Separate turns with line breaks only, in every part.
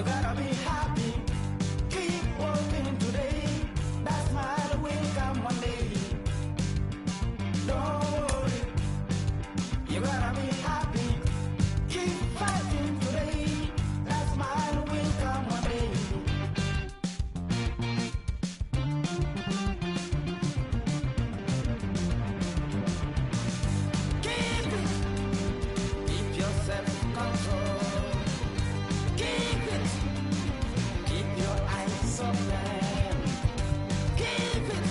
You gotta be happy. Keep working today. That smile will come one day. Don't worry. You gotta be happy. Keep fighting today. That smile will come one day. Keep it. Keep your self-control. Keep it. Keep your eyes open. Keep it.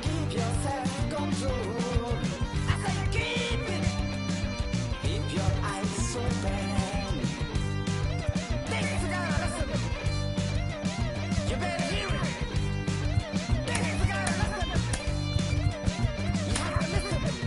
Keep your self-control. I say keep it. Keep your eyes open. Ladies and gentlemen, listen. You better hear it. Ladies and gentlemen, listen. You have to listen.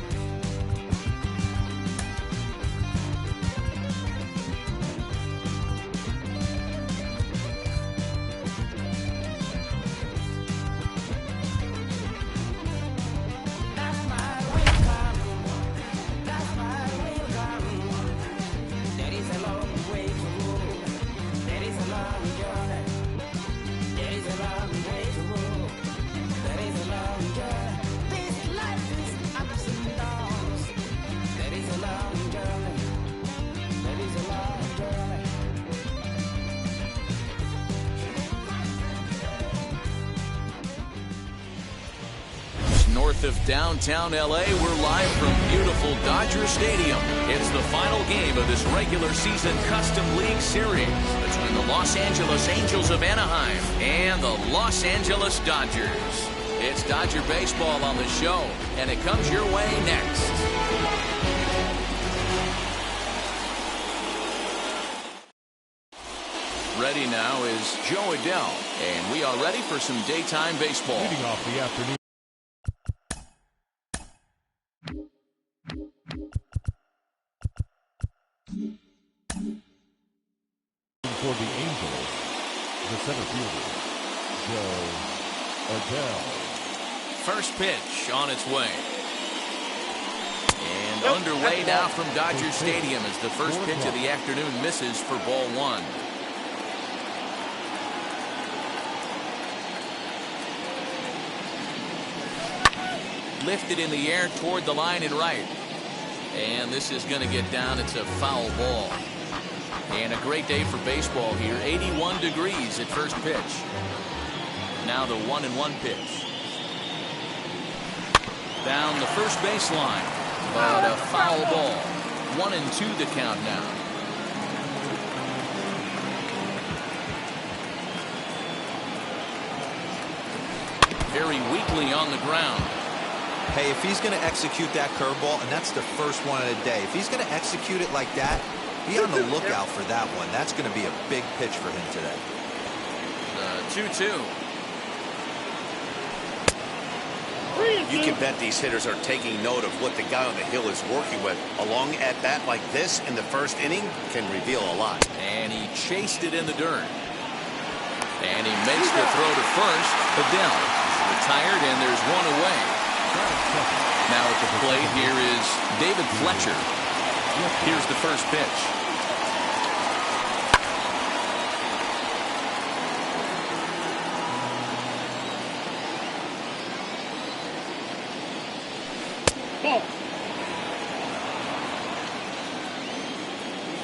That's my will come. That's my will come. There is a long way to go. There is a long journey. There is a long way to go. There is a long journey. This life is ups and downs. There is a long journey. There is a long journey.
North of downtown LA, we're live from beautiful Dodger Stadium. It's the final game of this regular season Custom League Series between the Los Angeles Angels of Anaheim and the Los Angeles Dodgers. It's Dodger baseball on the show, and it comes your way next. Ready now is Joe Adele, and we are ready for some daytime baseball.
Leading off the afternoon for the Angels, the center fielder, Joe Adele.
First pitch on its way. And underway now from Dodger Stadium as the first pitch of the afternoon misses for ball one. Lifted in the air toward the line and right. And this is going to get down. It's a foul ball. And a great day for baseball here. 81 degrees at first pitch. Now the 1-1 pitch. Down the first baseline. But a foul ball. 1-2 the count now. Very weakly on the ground.
Hey, if he's going to execute that curveball, and that's the first one of the day, if he's going to execute it like that, be on the lookout for that one. That's going to be a big pitch for him today.
2-2.
You can bet these hitters are taking note of what the guy on the hill is working with. A long at-bat like this in the first inning can reveal a lot.
And he chased it in the dirt. And he makes the throw to first. Adele is retired, and there's one away. Now at the plate here is David Fletcher. Here's the first pitch.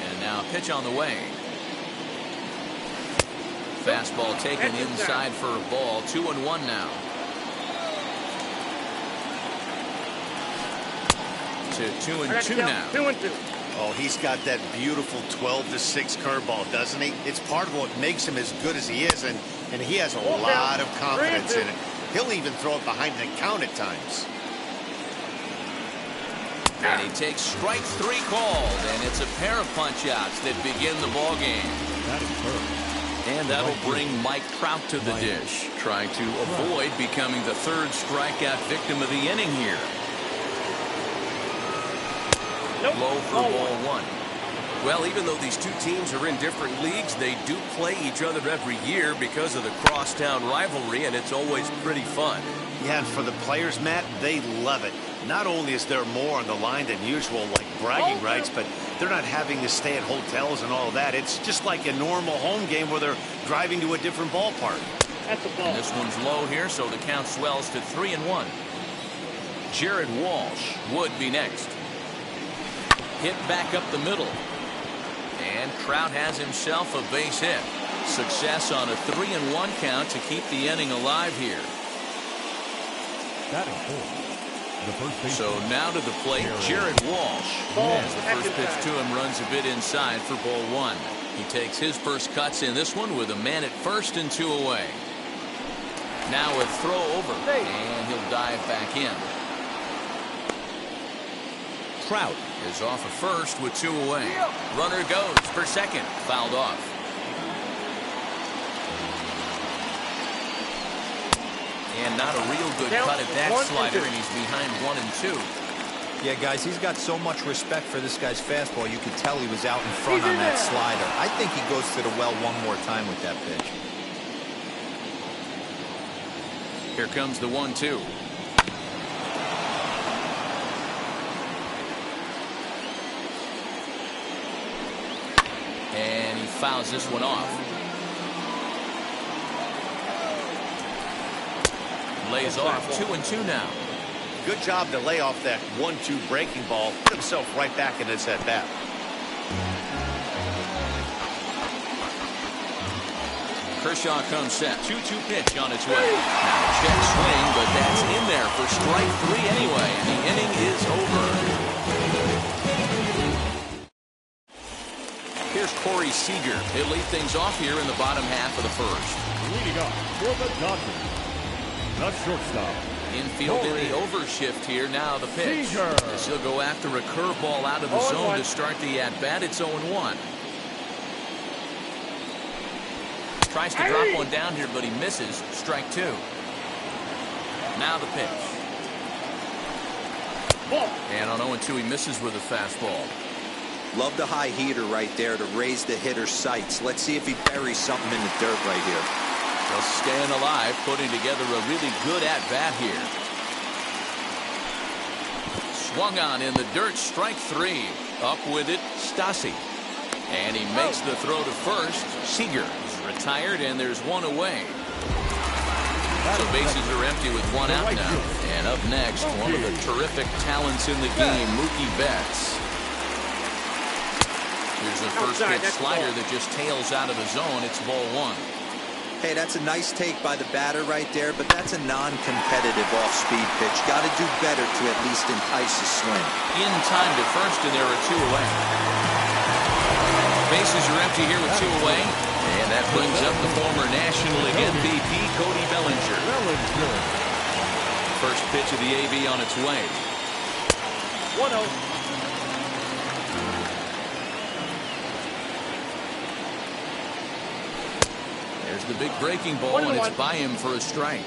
And now pitch on the way. Fastball taken inside for a ball. 2-1 now. To 2-2 now.
2-2. Oh, he's got that beautiful 12-6 curveball, doesn't he? It's part of what makes him as good as he is, and he has a lot of confidence in it. He'll even throw it behind the count at times.
And he takes strike three called, and it's a pair of punch-outs that begin the ball game. And that'll bring Mike Trout to the dish, trying to avoid becoming the third strikeout victim of the inning here. Low for ball one.
Well, even though these two teams are in different leagues, they do play each other every year because of the crosstown rivalry, and it's always pretty fun.
Yeah, and for the players, Matt, they love it. Not only is there more on the line than usual, like bragging rights, but they're not having to stay at hotels and all that. It's just like a normal home game where they're driving to a different ballpark.
That's a ball.
And this one's low here, so the count swells to 3-1. Jared Walsh would be next. Hit back up the middle. And Trout has himself a base hit. Success on a 3-1 count to keep the inning alive here.
Batting fourth. The first baseman.
So now to the plate, Jared Walsh. As the first pitch to him runs a bit inside for ball one. He takes his first cuts in this one with a man at first and 2 away. Now a throw over, and he'll dive back in. Trout is off of first with 2 away. Runner goes for second, fouled off. And not a real good cut at that slider, and he's behind 1 and 2.
Yeah, guys, he's got so much respect for this guy's fastball. You could tell he was out in front on that slider. I think he goes to the well one more time with that pitch.
Here comes the 1-2. And he fouls this one off. Lays off 2 and 2 now.
Good job to lay off that 1-2 breaking ball. Put himself right back in his at bat.
Kershaw comes set. 2-2 pitch on its way. Now a check swing, but that's in there for strike 3 anyway. And the inning is over. Here's Corey Seager. He'll lead things off here in the bottom half of the first.
Leading up for the Dodgers, the shortstop.
Infield in the overshift here. Now the pitch.
Seager.
He'll go after a curveball out of the zone to start the at-bat. It's 0-1. Tries to drop one down here, but he misses. Strike 2. Now the pitch. And on 0-2, he misses with a fastball.
Love the high heater right there to raise the hitter's sights. Let's see if he buries something in the dirt right here.
Just staying alive, putting together a really good at-bat here. Swung on in the dirt, strike 3. Up with it, Stassi. And he makes the throw to first. Seager is retired, and there's 1 away. So bases are empty with 1 out now. And up next, one of the terrific talents in the game, Mookie Betts. Here's the first pitch slider that just tails out of the zone. It's ball 1.
Hey, that's a nice take by the batter right there, but that's a non-competitive off-speed pitch. Got to do better to at least entice a swing.
In time to first, and there are 2 away. Bases are empty here with 2 away. And that brings up the former National League MVP, Cody Bellinger. First pitch of the AB on its way.
1-0.
There's the big breaking ball, and it's by him for a strike.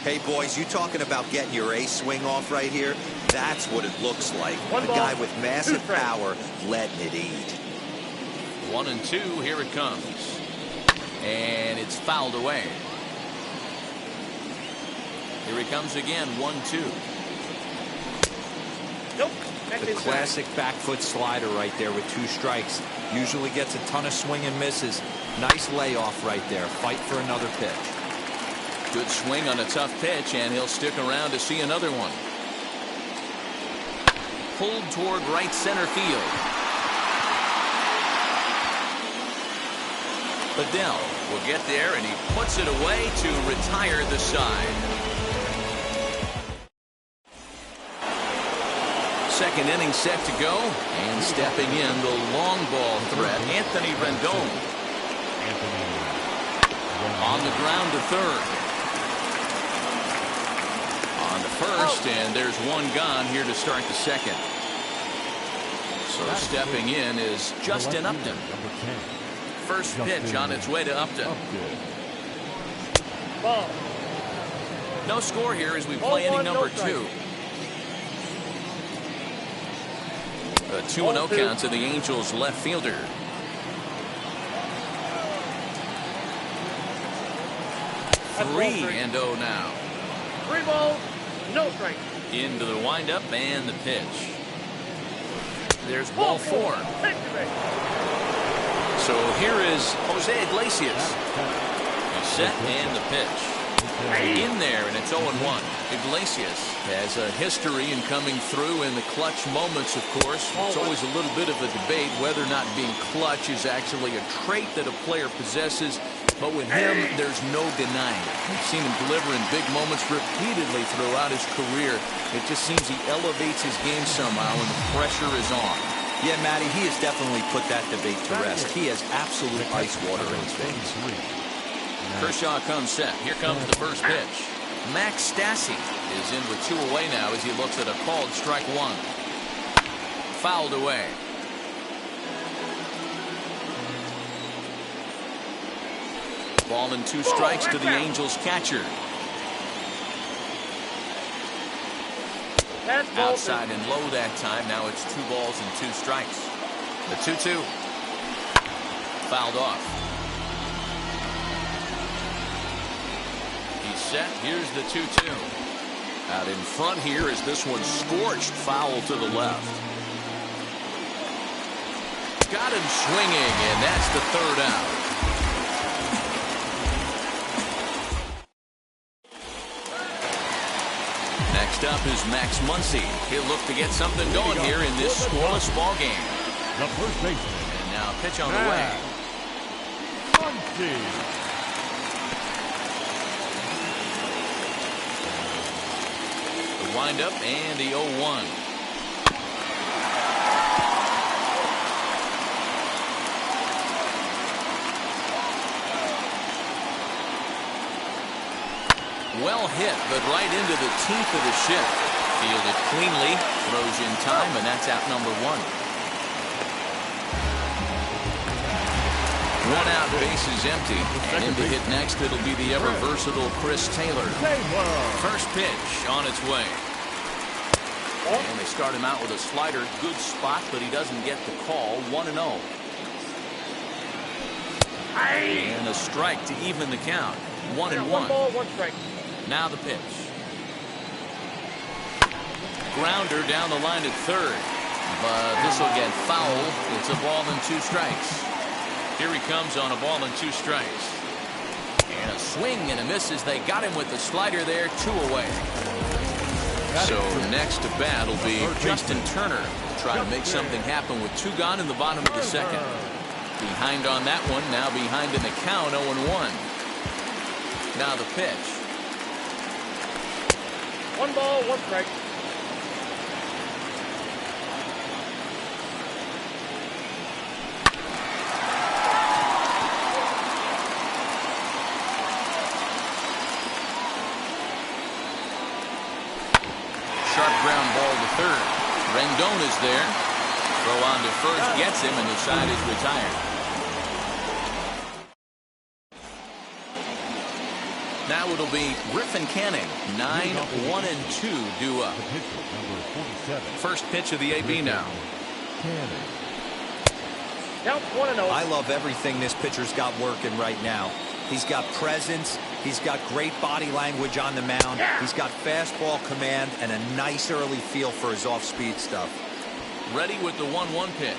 Hey, boys, you talking about getting your ace swing off right here? That's what it looks like. A guy with massive power letting it eat.
1 and 2, here it comes. And it's fouled away. Here he comes again, 1-2.
Nope.
The classic back foot slider right there with 2 strikes. Usually gets a ton of swing and misses. Nice layoff right there. Fight for another pitch.
Good swing on a tough pitch, and he'll stick around to see another one. Pulled toward right center field. Bedell will get there, and he puts it away to retire the side. Second inning set to go, and stepping in the long ball threat, Anthony Rendon. On the ground to third. On to first, and there's 1 gone here to start the second. So stepping in is Justin Upton. First pitch on its way to Upton.
Ball.
No score here as we play inning number 2. A 2-0 count to the Angels left fielder. 3-0 now.
3 balls, no strikes.
Into the windup and the pitch. There's ball 4. So here is Jose Iglesias. He's set and the pitch. In there, and it's 0-1. Iglesias has a history in coming through in the clutch moments, of course. It's always a little bit of a debate whether or not being clutch is actually a trait that a player possesses. But with him, there's no denying it. We've seen him deliver in big moments repeatedly throughout his career. It just seems he elevates his game somehow when the pressure is on.
Yeah, Matty, he has definitely put that debate to rest. He has absolute ice water in his veins.
Kershaw comes set. Here comes the first pitch. Max Stassi is in with 2 away now as he looks at a called strike 1. Fouled away. Ball and 2 strikes to the Angels catcher. Outside and low that time. Now it's 2 balls and 2 strikes. The 2-2. Fouled off. He's set. Here's the 2-2. Out in front here is this one scorched foul to the left. Got him swinging, and that's the 3rd out. Next up is Max Muncy. He'll look to get something going here in this scoreless ball game.
The first baseman.
And now pitch on the way. The windup and the 0-1. Well hit, but right into the teeth of the ship. Fielded cleanly, throws in time, and that's out number 1. 1 out, base is empty. And in to hit next, it'll be the ever-versatile Chris Taylor. First pitch on its way. And they start him out with a slider. Good spot, but he doesn't get the call. 1-0. And a strike to even the count. 1-1.
1 ball, 1 strike.
Now the pitch. Grounder down the line at 3rd. But this will get foul. It's a ball and 2 strikes. Here he comes on a ball and 2 strikes. And a swing and a miss as they got him with the slider there. 2 away. So next to bat will be Justin Turner. Try to make something happen with 2 gone in the bottom of the 2nd. Behind on that one. Now behind in the count. 0-1. Now the pitch.
1 ball, 1 strike.
Sharp ground ball to 3rd. Rendon is there. Throw on to first, gets him, and the side is retired. Now it'll be Griffin Canning. 9-1-2 due up. First pitch of the AB now.
Count 1-0.
I love everything this pitcher's got working right now. He's got presence. He's got great body language on the mound. He's got fastball command and a nice early feel for his off-speed stuff.
Ready with the 1-1 pitch.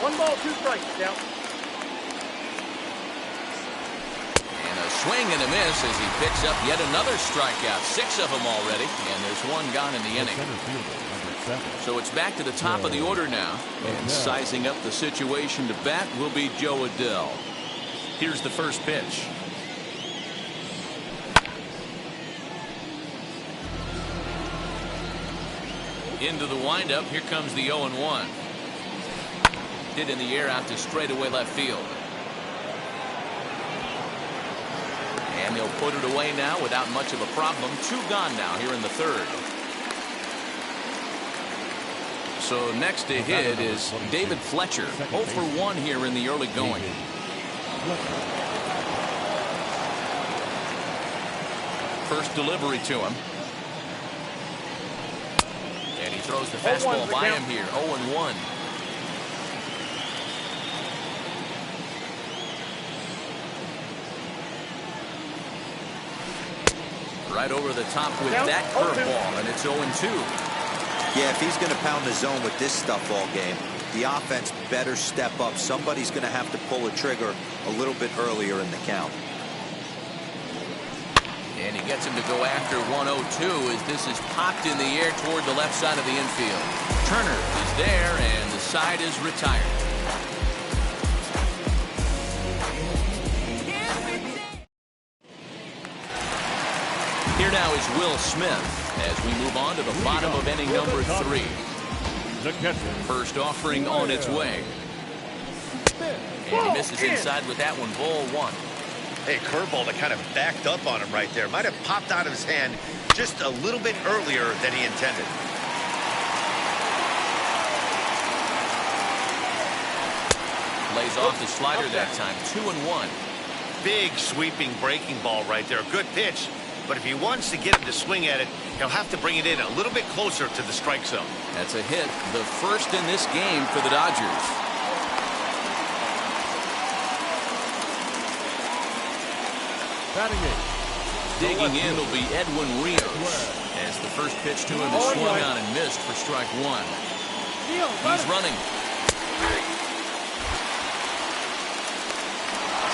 1 ball, 2 strikes. Down.
And a swing and a miss as he picks up yet another strikeout. 6 of them already, and there's 1 gone in the inning. So it's back to the top of the order now, and sizing up the situation to bat will be Joe Adell. Here's the first pitch. Into the windup. Here comes the 0-1. Hit in the air out to straightaway left field. And they'll put it away now without much of a problem. 2 gone now here in the 3rd. So next to hit is David Fletcher. 0 for 1 here in the early going. First delivery to him. And he throws the fastball by him here. 0-1. right over the top with
Down,
that
0-2.
curveball, and it's 0-2.
Yeah, if he's going to pound the zone with this stuff all game, the offense better step up. Somebody's going to have to pull a trigger a little bit earlier in the count.
And he gets him to go after 1-0-2 as this is popped in the air toward the left side of the infield. Turner is there, and the side is retired. Here now is Will Smith as we move on to the bottom of inning number 3.
The catcher.
First offering on its way. And he misses inside with that one, ball 1.
Hey, curveball that kind of backed up on him right there. Might have popped out of his hand just a little bit earlier than he intended.
Lays off the slider that time, 2-1.
Big sweeping breaking ball right there. Good pitch. But if he wants to get him to swing at it, he'll have to bring it in a little bit closer to the strike zone.
That's a hit, the first in this game for the Dodgers.
Batting eight.
Digging in will be Edwin Rios as the first pitch to him is swung on and missed for strike 1. He's running.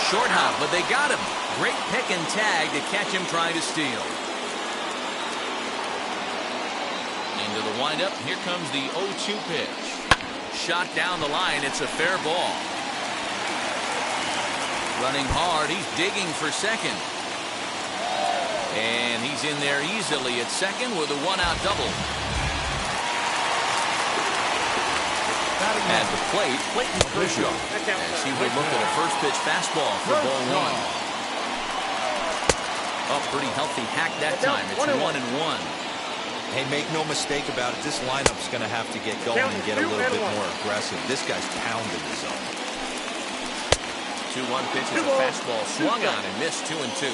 Short hop, but they got him. Great pick and tag to catch him trying to steal. Into the windup. Here comes the 0-2 pitch. Shot down the line. It's a fair ball. Running hard. He's digging for second. And he's in there easily at second with a one-out double. At the plate, Clayton Kershaw, as he would look at a first pitch fastball for ball 1. Oh, pretty healthy hack that time. It's 1-1.
Hey, make no mistake about it. This lineup's going to have to get going and get a little bit more aggressive. This guy's pounding the zone.
2-1 pitch is a fastball swung on and missed 2-2.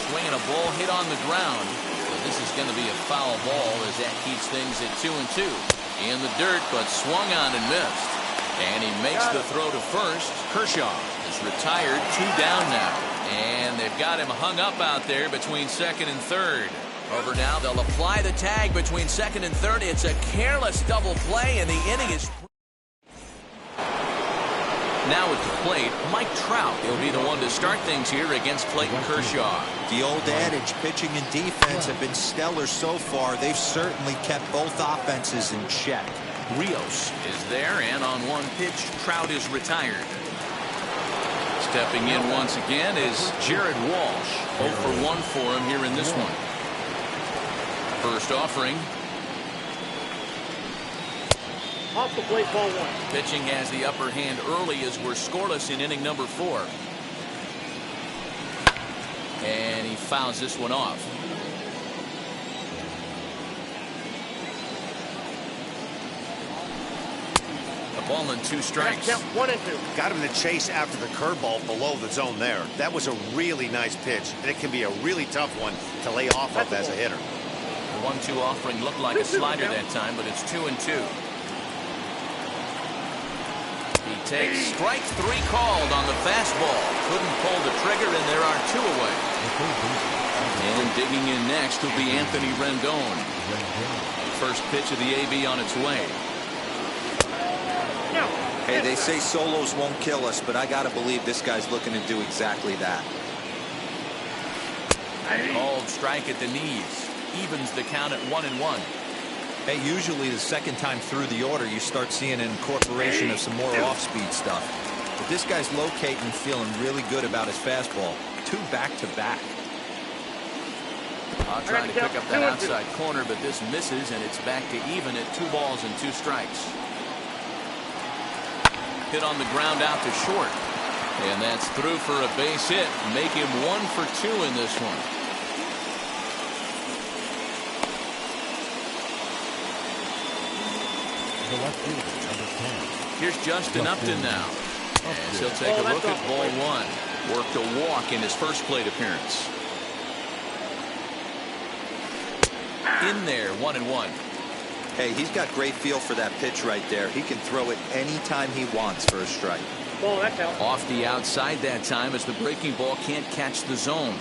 Swinging a ball hit on the ground. So this is going to be a foul ball as that keeps things at 2-2. In the dirt, but swung on and missed. And he makes the throw to first. Kershaw is retired, 2 down now. And they've got him hung up out there between second and third. Over now, they'll apply the tag between second and third. It's a careless double play, and the inning is... Now at the plate, Mike Trout. He'll be the one to start things here against Clayton Kershaw.
The old adage, pitching and defense have been stellar so far. They've certainly kept both offenses in check.
Rios is there, and on one pitch, Trout is retired. Stepping in once again is Jared Walsh. 0 for 1 for him here in this one. First offering.
Off the plate, ball 1.
Pitching has the upper hand early as we're scoreless in inning number 4. And he fouls this one off. A ball and 2 strikes.
Count 1-2.
Got him to chase after the curveball below the zone there. That was a really nice pitch, and it can be a really tough one to lay off of as a hitter.
The 1-2 offering looked like a slider that time, but it's 2-2. He takes strike 3 called on the fastball. Couldn't pull the trigger, and there are 2 away. And digging in next will be Anthony Rendon. First pitch of the AB on its way.
Hey, they say solos won't kill us, but I got to believe this guy's looking to do exactly that.
Called strike at the knees. Evens the count at 1-1.
Hey, usually the second time through the order, you start seeing an incorporation of some more off-speed stuff. But this guy's locating and feeling really good about his fastball. 2 back-to-back.
Trying to pick up that outside corner, but this misses, and it's back to even at 2 balls and 2 strikes. Hit on the ground out to short. And that's through for a base hit. Make him 1 for 2 in this one. Here's Justin Upton now. As he'll take a look at ball 1. Worked a walk in his first plate appearance. In there, 1-1.
Hey, he's got great feel for that pitch right there. He can throw it anytime he wants for a strike.
Ball, that's out.
Off the outside that time as the breaking ball can't catch the zone.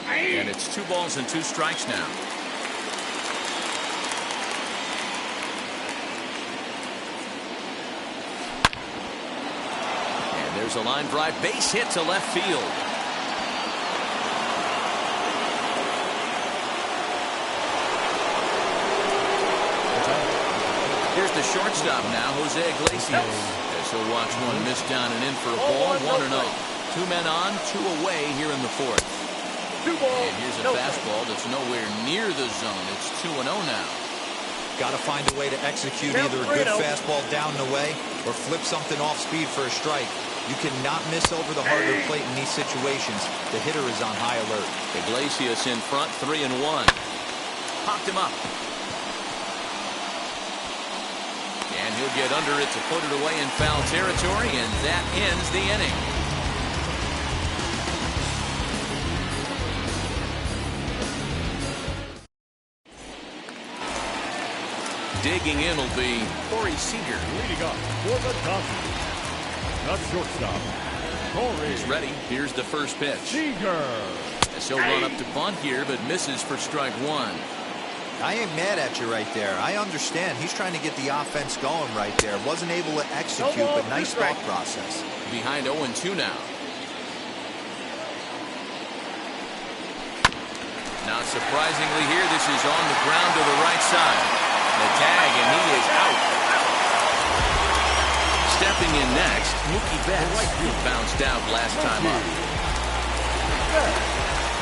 And it's 2 balls and 2 strikes now. And there's a line drive base hit to left field. Here's the shortstop now, Jose Iglesias. As he'll watch one miss down and in for a ball, 1-0. 2 men on, 2 away here in the 4th. And here's a fastball that's nowhere near the zone. It's 2-0 now.
Got to find a way to execute either a good fastball down and away or flip something off speed for a strike. You cannot miss over the heart of the plate in these situations. The hitter is on high alert.
Iglesias in front, 3-1. Popped him up. And he'll get under it to put it away in foul territory, and that ends the inning. Digging in will be Corey Seager.
Leading up for the Dodgers, the shortstop, Corey.
He's ready. Here's the first pitch.
Seager.
As he'll run up to bunt here, but misses for strike 1.
I ain't mad at you right there. I understand. He's trying to get the offense going right there. Wasn't able to execute, but nice thought process.
Behind 0-2 now. Not surprisingly here, this is on the ground to the right side. The tag, and he is out. Stepping in next, Mookie Betts, who bounced out last time up.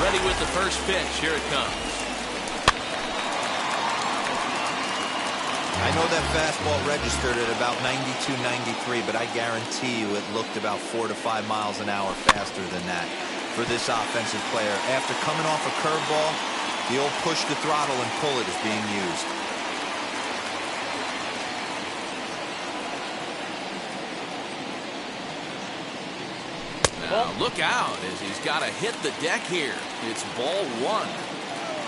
Ready with the first pitch. Here it comes.
I know that fastball registered at about 92, 93, but I guarantee you it looked about 4 to 5 miles an hour faster than that for this offensive player. After coming off a curveball, the old push the throttle and pull it is being used.
Now look out as he's got to hit the deck here. It's ball 1.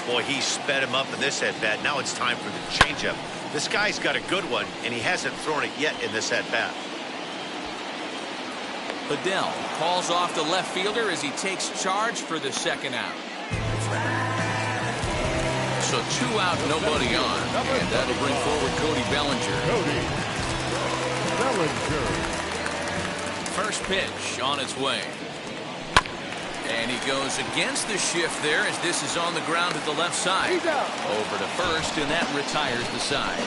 Boy, he sped him up in this at-bat. Now it's time for the changeup. This guy's got a good one, and he hasn't thrown it yet in this at-bat.
Adele calls off the left fielder as he takes charge for the second out. So 2 out, nobody on. And that'll bring forward Cody Bellinger.
Cody Bellinger.
First pitch on its way. And he goes against the shift there as this is on the ground at the left side. Over to first, and that retires the side.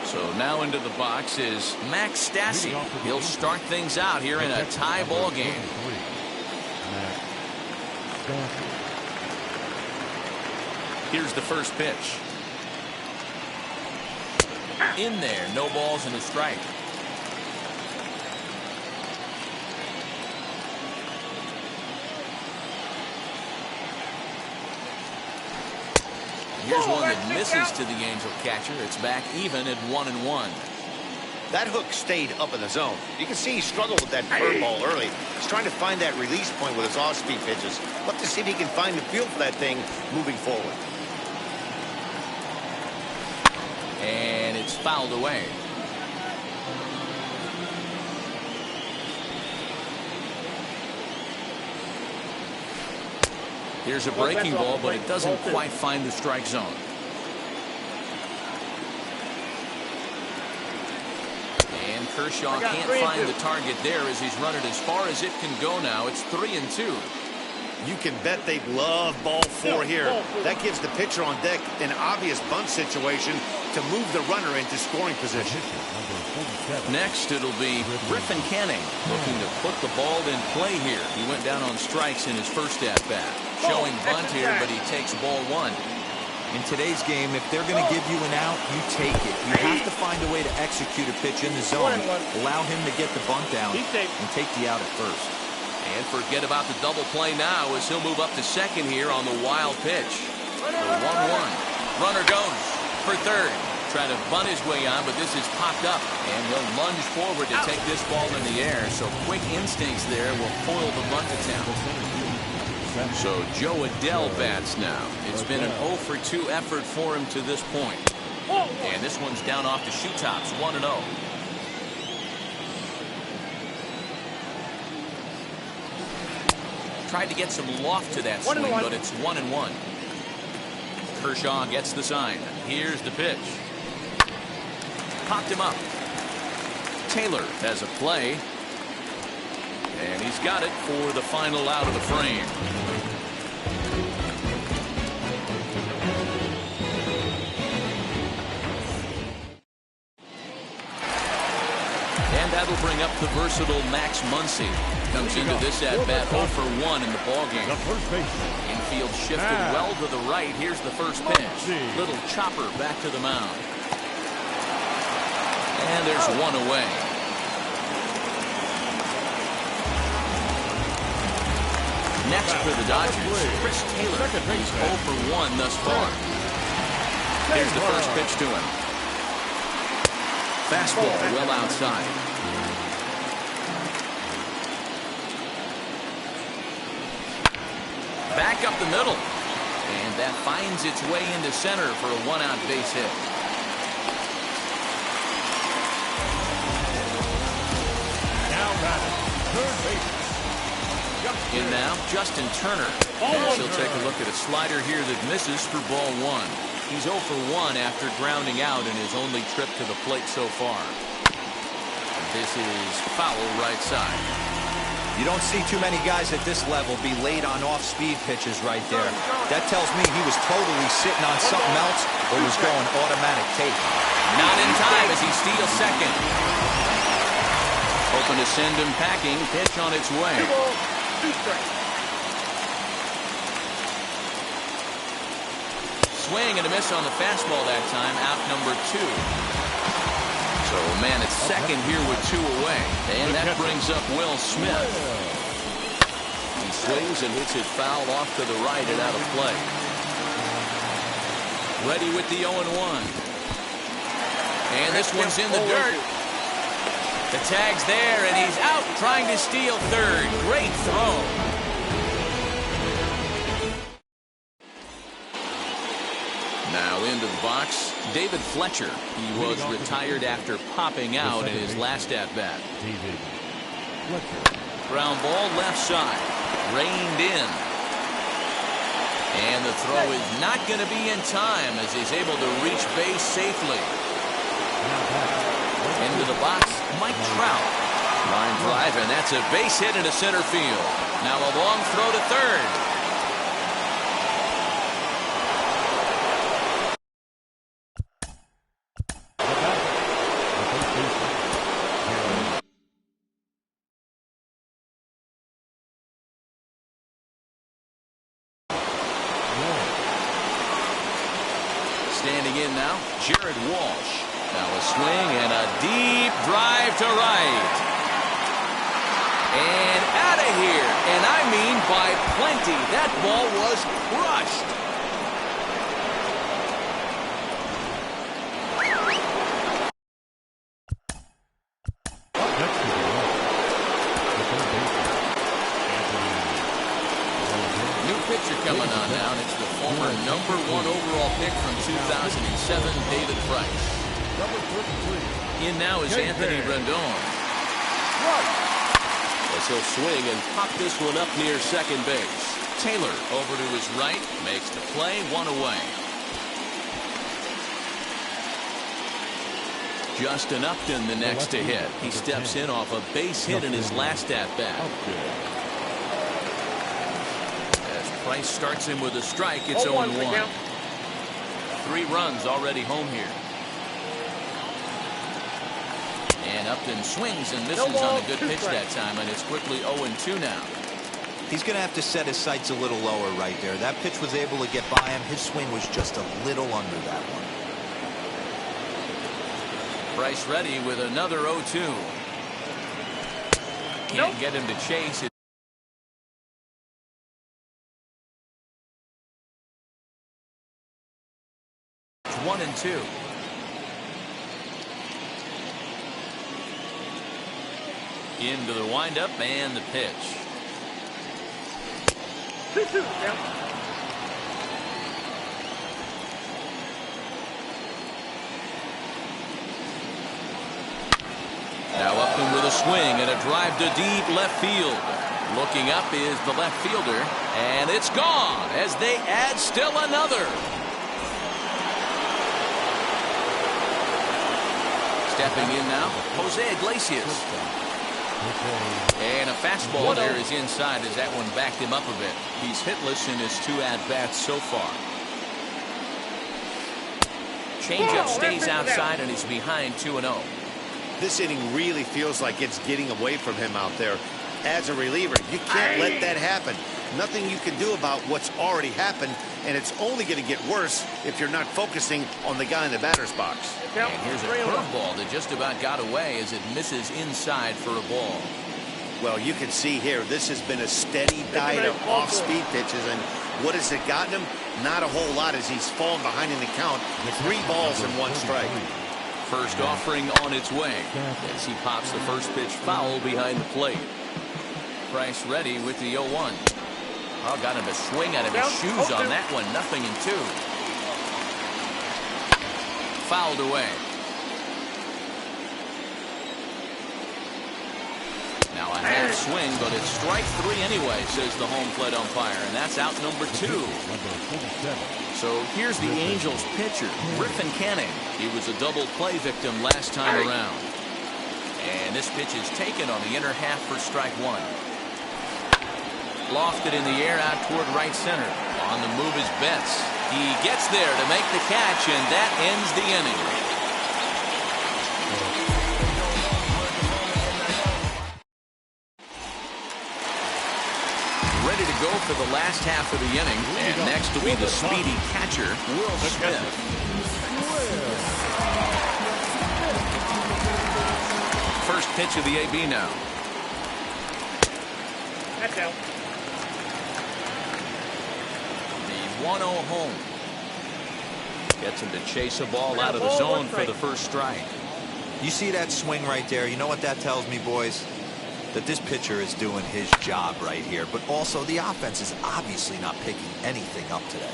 So now into the box is Max Stassi. He'll start things out here in a tie ball game. Here's the first pitch. In there, no balls and a strike. Here's one that misses to the Angel catcher. It's back even at 1-1.
That hook stayed up in the zone. You can see he struggled with that curveball early. He's trying to find that release point with his off-speed pitches. Look to see if he can find the feel for that thing moving forward.
And it's fouled away. Here's a breaking ball, but it doesn't quite find the strike zone. And Kershaw can't find the target there as he's run it as far as it can go now. It's 3-2.
You can bet they love ball 4 here. That gives the pitcher on deck an obvious bunt situation to move the runner into scoring position.
Next, it'll be Griffin Canning looking to put the ball in play here. He went down on strikes in his first at-bat. Showing bunt here, but he takes ball 1.
In today's game, if they're going to give you an out, you take it. You have to find a way to execute a pitch in the zone. Allow him to get the bunt down and take the out at first.
And forget about the double play now as he'll move up to second here on the wild pitch. The 1-1. Runner goes for third. Trying to bunt his way on, but this is popped up. And he'll lunge forward to take this ball in the air. So quick instincts there will foil the bunt attempt. So Joe Adell bats now. It's been an 0 for 2 effort for him to this point. And this one's down off the shoe tops, 1-0. Tried to get some loft to that swing, but it's 1-1. Kershaw gets the sign. Here's the pitch. Popped him up. Taylor has a play. And he's got it for the final out of the frame. And that'll bring up the versatile Max Muncy. Comes into this at bat 0 for 1 in the ballgame. Infield shifted well to the right. Here's the first pitch. Little chopper back to the mound. And there's one away. Next for the Dodgers, Chris Taylor. He's 0 for 1 thus far. Here's the first pitch to him. Fastball well outside. Back up the middle. And that finds its way into center for a 1-out base hit.
Now batting, third base.
In now, Justin Turner. As he'll take a look at a slider here that misses for ball 1. He's 0 for 1 after grounding out in his only trip to the plate so far. This is foul right side.
You don't see too many guys at this level be late on off-speed pitches right there. That tells me he was totally sitting on something else or was going automatic take.
Not in time as he steals second. Hoping to send him packing. Pitch on its way. Swing and a miss on the fastball that time. Out number 2. So man at second here with 2 away. And that brings up Will Smith. He swings and hits it foul off to the right and out of play. Ready with the 0-1. And this one's in the dirt. The tag's there and he's out trying to steal third. Great throw. Now into the box, David Fletcher. He was retired after popping out in his last at-bat. Ground ball left side. Reined in. And the throw is not going to be in time as he's able to reach base safely. Into the box, Mike Trout. Line drive, and that's a base hit into center field. Now a long throw to third. Standing in now, Jared Walsh. Now a swing and a deep drive to right. And out of here. And I mean by plenty. That ball was crushed. New pitcher coming on now, and it's the former #1 overall pick from 2007, David Price. In now is Anthony Rendon.
As he'll swing and pop this one up near second base.
Taylor over to his right, makes the play, 1 away. Justin Upton the next to hit. He steps in off a base hit in his last at-bat. As Price starts him with a strike, it's 0-1. 3 runs already home here. And Upton swings and misses on a good pitch that time, and it's quickly 0-2 now.
He's going to have to set his sights a little lower right there. That pitch was able to get by him. His swing was just a little under that one.
Price ready with another 0-2. Can't get him to chase it. It's 1-2. Into the windup and the pitch.
2-2, count.
Now Upton with a swing and a drive to deep left field. Looking up is the left fielder, and it's gone as they add still another. Stepping in now, Jose Iglesias. And a fastball there is inside as that one backed him up a bit. He's hitless in his 2 at-bats so far. Changeup stays outside and he's behind 2-0.
This inning really feels like it's getting away from him out there. As a reliever, you can't let that happen. Nothing you can do about what's already happened, and it's only going to get worse if you're not focusing on the guy in the batter's box.
And here's a curveball that just about got away as it misses inside for a ball.
Well, you can see here, this has been a steady diet of off-speed pitches, and what has it gotten him? Not a whole lot as he's fallen behind in the count. 3 balls and 1 strike.
First offering on its way as he pops the first pitch foul behind the plate. Price ready with the 0-1. Oh, got him to swing out of his shoes on that one. 0-2. Fouled away. Now a half swing, but it's strike 3 anyway, says the home plate umpire, and that's out number 2. So here's the Angels pitcher, Griffin Canning. He was a double play victim last time around. And this pitch is taken on the inner half for strike 1. Lofted in the air out toward right center. On the move is Betts. He gets there to make the catch, and that ends the inning. Ready to go for the last half of the inning, and next will be the speedy catcher, Will Smith. First pitch of the AB now.
That's out.
The 1-0 home. Gets him to chase a ball out of the zone for the first strike.
You see that swing right there? You know what that tells me, boys? That this pitcher is doing his job right here, but also the offense is obviously not picking anything up today.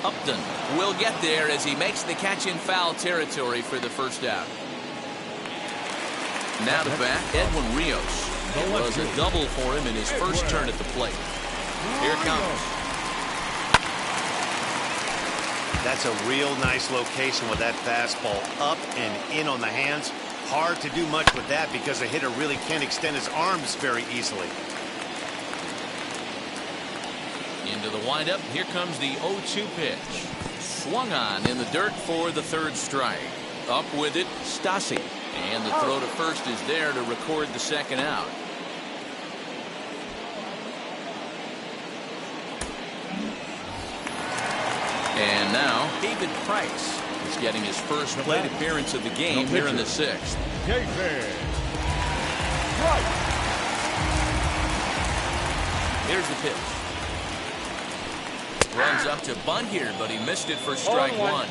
Upton will get there as he makes the catch in foul territory for the first out. Now to bat, Edwin Rios. It was a double for him in his first turn at the plate. Here it comes.
That's a real nice location with that fastball up and in on the hands. Hard to do much with that because the hitter really can't extend his arms very easily.
Into the windup. Here comes the 0-2 pitch. Swung on in the dirt for the third strike. Up with it, Stassi. And the throw to first is there to record the second out. And now David Price is getting his first plate appearance of the game here in the 6th. Here's the pitch. Runs up to bunt here, but he missed it for strike 1.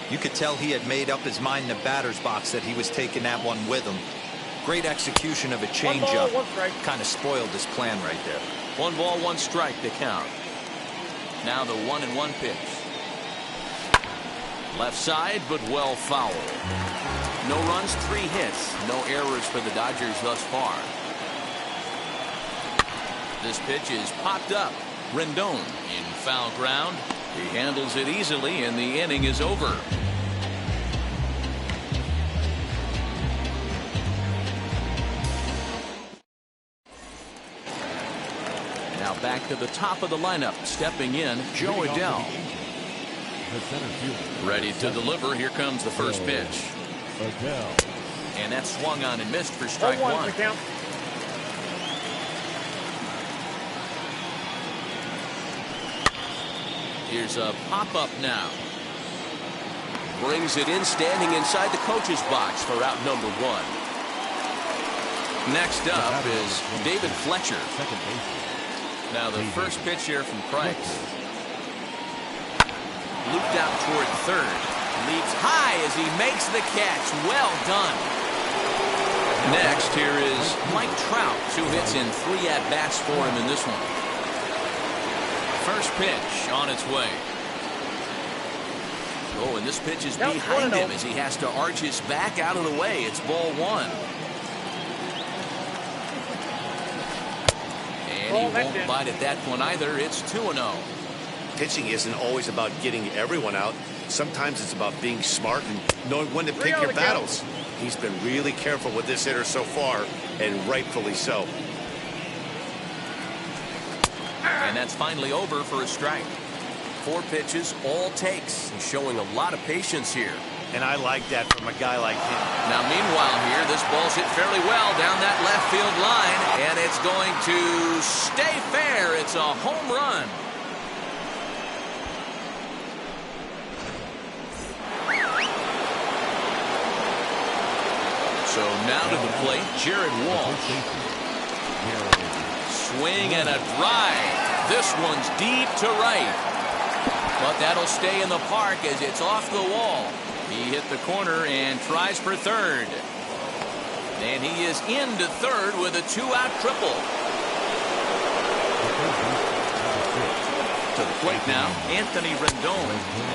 You could tell he had made up his mind in the batter's box that he was taking that one with him. Great execution of a changeup. Kind of spoiled his plan right there.
1 ball, 1 strike to count. Now the 1-1 pitch. Left side, but well foul. No runs, 3 hits. No errors for the Dodgers thus far. This pitch is popped up. Rendon in foul ground. He handles it easily, and the inning is over. Now back to the top of the lineup. Stepping in, Joe Adell. Ready to deliver. Here comes the first pitch. And that swung on and missed for strike 1. Here's a pop-up now. Brings it in, standing inside the coach's box for out number 1. Next up is David Fletcher. Now the first pitch here from Price. Looped out toward third. Leaps high as he makes the catch. Well done. Next, here is Mike Trout. 2 hits in 3 at-bats for him in this one. First pitch on its way. Oh, and this pitch is behind him as he has to arch his back out of the way. It's ball 1. And he won't bite at that one either. It's 2-0.
Pitching isn't always about getting everyone out. Sometimes it's about being smart and knowing when to pick your battles. He's been really careful with this hitter so far, and rightfully so.
And that's finally over for a strike.
4 pitches, all takes. He's showing a lot of patience here.
And I like that from a guy like him.
Now, meanwhile here, this ball's hit fairly well down that left field line, and it's going to stay fair. It's a home run. So now to the plate, Jared Walsh. Swing and a drive. This one's deep to right. But that'll stay in the park as it's off the wall. He hit the corner and tries for third. And he is into third with a 2-out triple. To the plate now, Anthony Rendon.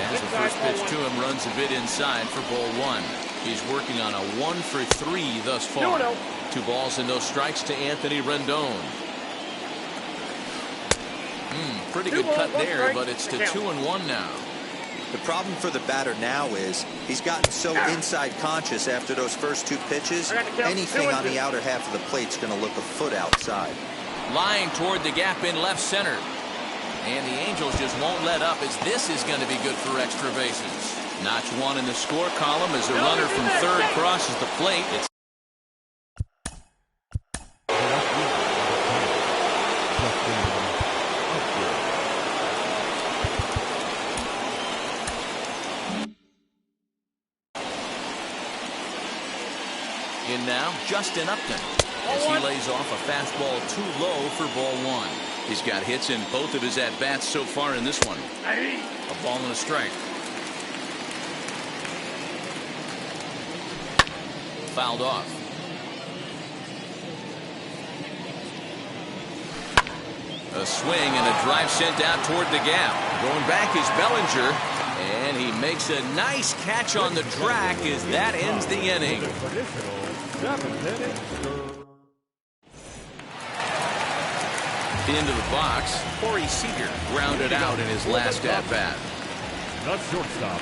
As the first pitch to him runs a bit inside for ball 1. He's working on a 1-for-3 thus far. 2 balls and no strikes to Anthony Rendon. Pretty good cut there, but it's to 2-1 now.
The problem for the batter now is he's gotten so inside conscious after those first 2 pitches. Anything on the outer half of the plate's going to look a foot outside.
Line toward the gap in left center. And the Angels just won't let up as this is going to be good for extra bases. Notch 1 in the score column as the runner from third crosses the plate. It's in now, Justin Upton, as he lays off a fastball too low for ball 1. He's got hits in both of his at-bats so far in this one. A ball and a strike. Fouled off. A swing and a drive sent out toward the gap. Going back is Bellinger. And he makes a nice catch on the track as that ends the inning. Into the box, Corey Seager grounded out in his last at-bat.
The shortstop,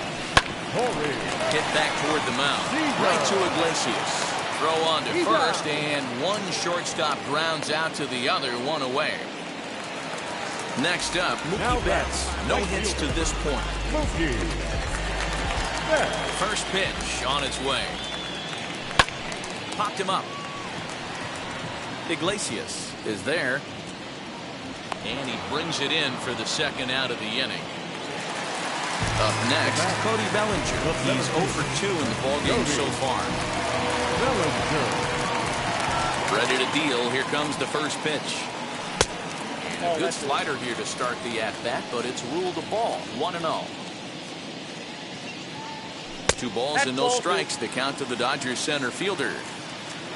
Corey.
Hit back toward the mound, right to Iglesias. Throw on to first, and one shortstop grounds out to the other, 1 away. Next up, Mookie Betts. No hits to this point. First pitch on its way. Popped him up. Iglesias is there. And he brings it in for the second out of the inning. Up next, Cody Bellinger. He's 0 for 2 in the ballgame so far. Ready to deal. Here comes the first pitch. And a good slider here to start the at-bat, but it's ruled a ball. 1-0. 2 balls and no strikes. The count to the Dodgers center fielder.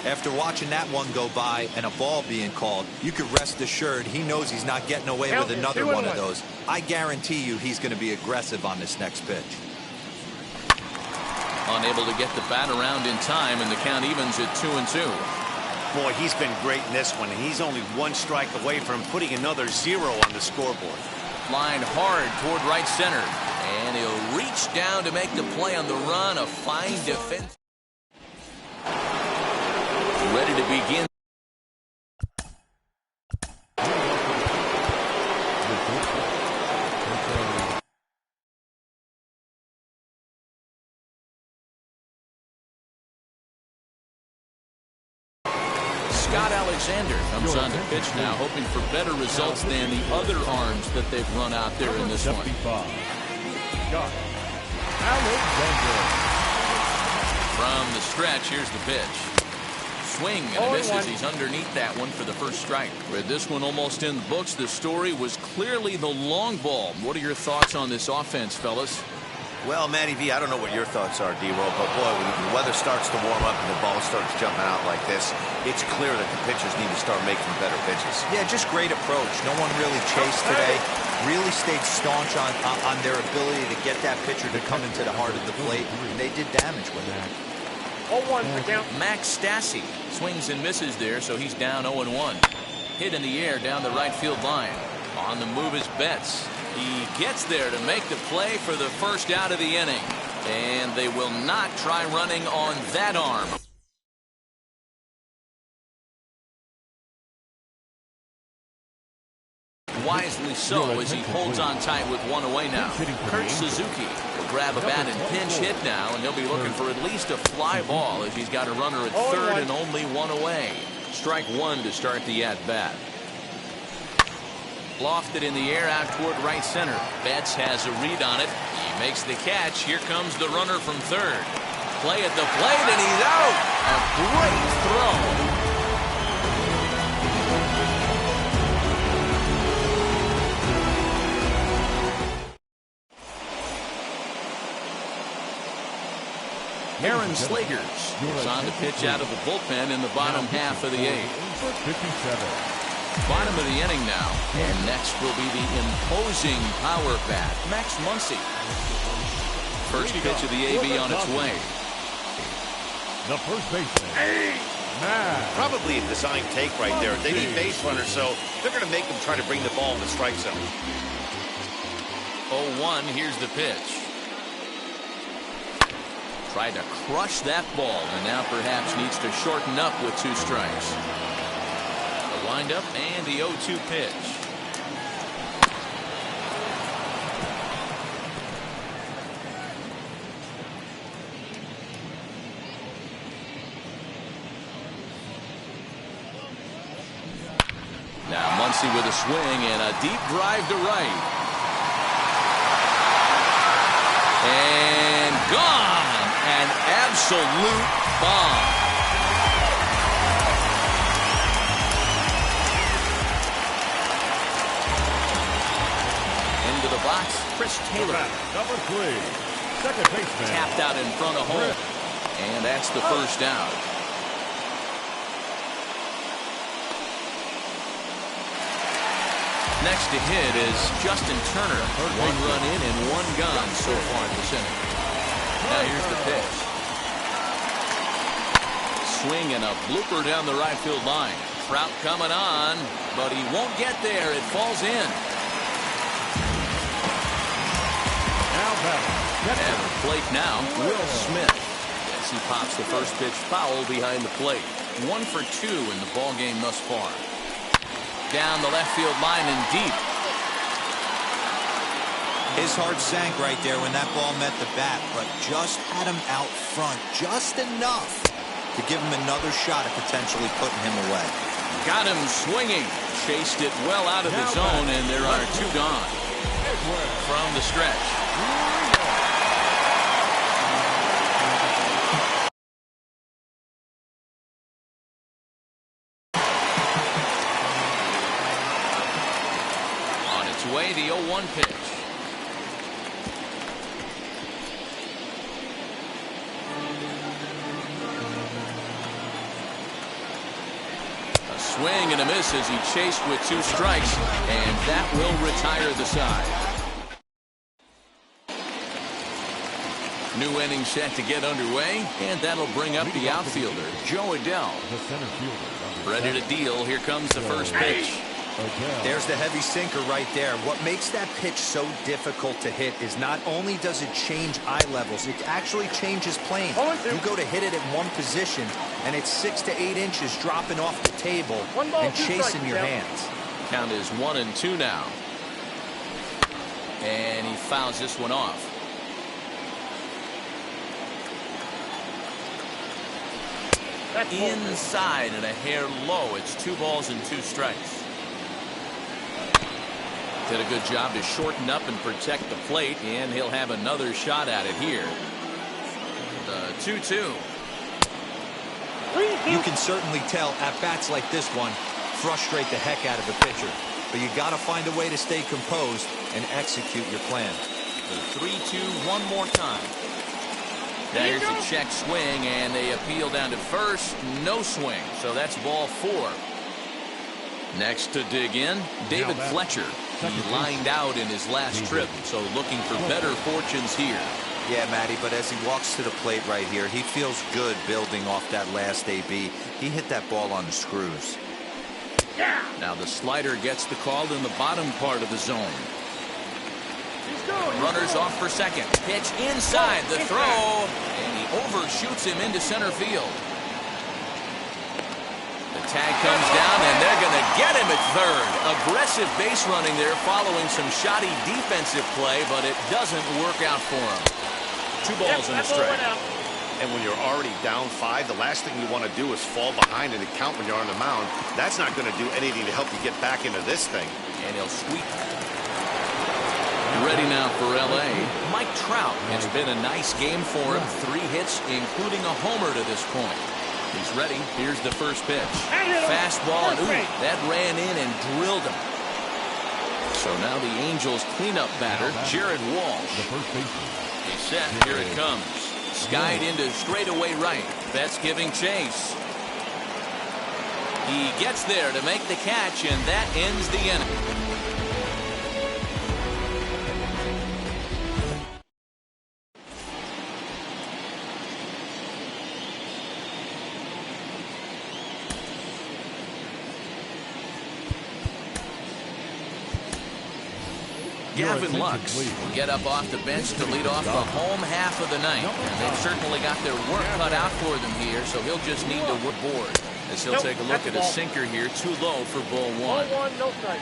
After watching that one go by and a ball being called, you could rest assured he knows he's not getting away with another one of those. I guarantee you he's going to be aggressive on this next pitch.
Unable to get the bat around in time, and the count evens at 2-2.
Boy, he's been great in this one, and he's only 1 strike away from putting another 0 on the scoreboard.
Line hard toward right center, and he'll reach down to make the play on the run. A fine defense. Ready to begin. Scott Alexander comes on the pitch now, hoping for better results than the other arms that they've run out there in this one.
Scott Alexander.
From the stretch, here's the pitch. Swing and a miss as he's underneath that one for the first strike. With this one almost in the books, the story was clearly the long ball. What are your thoughts on this offense, fellas?
Well, Matty V, I don't know what your thoughts are, D-Roll, but boy, when the weather starts to warm up and the ball starts jumping out like this, it's clear that the pitchers need to start making better pitches. Yeah, just great approach. No one really chased today. Really stayed staunch on their ability to get that pitcher to come into the heart of the plate, and they did damage with it.
0-1 the count.
Max Stassi swings and misses there, so he's down 0-1. Hit in the air down the right field line. On the move is Betts. He gets there to make the play for the first out of the inning. And they will not try running on that arm. Wisely so, as he holds on tight with one away now. Kurt Suzuki will grab a bat and pinch hit now, and he'll be looking for at least a fly ball as he's got a runner at third and only one away. Strike one to start the at-bat. Lofted in the air out toward right center. Betts has a read on it. He makes the catch. Here comes the runner from third. Play at the plate, and he's out. A great throw. Aaron Slagers is on the pitch out of the bullpen in the bottom half of the eighth.
57.
Bottom of the inning now. And next will be the imposing power bat, Max Muncy. First pitch of the AB on its way.
The first baseman.
Probably a design take right there. They need base runners, so they're going to make them try to bring the ball in the strike zone.
0-1, here's the pitch. Tried to crush that ball, and now perhaps needs to shorten up with two strikes. The windup and the 0-2 pitch. Now Muncy with a swing and a deep drive to right. And gone. An absolute bomb. Into the box, Chris Taylor.
Number 3, second baseman.
Tapped out in front of home. And that's the first out. Next to hit is Justin Turner. One run in and one gone so far this inning. Now here's the pitch. Swing and a blooper down the right field line. Trout coming on, but he won't get there. It falls in. At the plate now, Will Smith. As he pops the first pitch foul behind the plate. 1 for 2 in the ball game thus far. Down the left field line and deep.
His heart sank right there when that ball met the bat, but just had him out front just enough to give him another shot at potentially putting him away.
Got him swinging. Chased it well out of the zone, and there are two gone from the stretch. On its way, the 0-1 pitch. Swing and a miss as he chased with two strikes, and that will retire the side. New inning set to get underway, and that'll bring up the outfielder, Joe Adell.
The center fielder.
Ready to deal. Here comes the first pitch.
There's the heavy sinker right there. What makes that pitch so difficult to hit is not only does it change eye levels, it actually changes plane. You go to hit it at one position, and it's 6 to 8 inches dropping off the table and chasing your hands.
Count is 1-2 now. And he fouls this one off. Inside and a hair low. It's 2 balls and 2 strikes. Did a good job to shorten up and protect the plate, and he'll have another shot at it here. The 2-2.
You can certainly tell at bats like this one frustrate the heck out of the pitcher, but you got to find a way to stay composed and execute your plan.
The 3-2 one more time. Now here's a check swing, and they appeal down to first. No swing, so that's ball 4. Next to dig in, David Fletcher. He lined out in his last trip, so looking for better fortunes here.
Yeah, Matty, but as he walks to the plate right here, he feels good building off that last AB. He hit that ball on the screws.
Now the slider gets the call in the bottom part of the zone. Runners off for second. Pitch inside the throw, and he overshoots him into center field. The tag comes down, and they're going to get him at third. Aggressive base running there following some shoddy defensive play, but it doesn't work out for him.
2 balls and a strike.
And when you're already down 5, the last thing you want to do is fall behind in the count when you're on the mound. That's not going to do anything to help you get back into this thing.
And he'll sweep. Ready now for L.A. Mike Trout. It's been a nice game for him. 3 hits, including a homer to this point. He's ready. Here's the first pitch. Fastball, and ooh, that ran in and drilled him. So now the Angels cleanup batter, Jared Walsh. He's set. Here it comes. Skied into straightaway right. That's giving chase. He gets there to make the catch, and that ends the inning. Gavin Lux will get up off the bench to lead off the home half of the ninth. And they've certainly got their work cut out for them here, so he'll just need to work board. As he'll take a look at a sinker here, too low for ball 1.
Ball 1, no strike.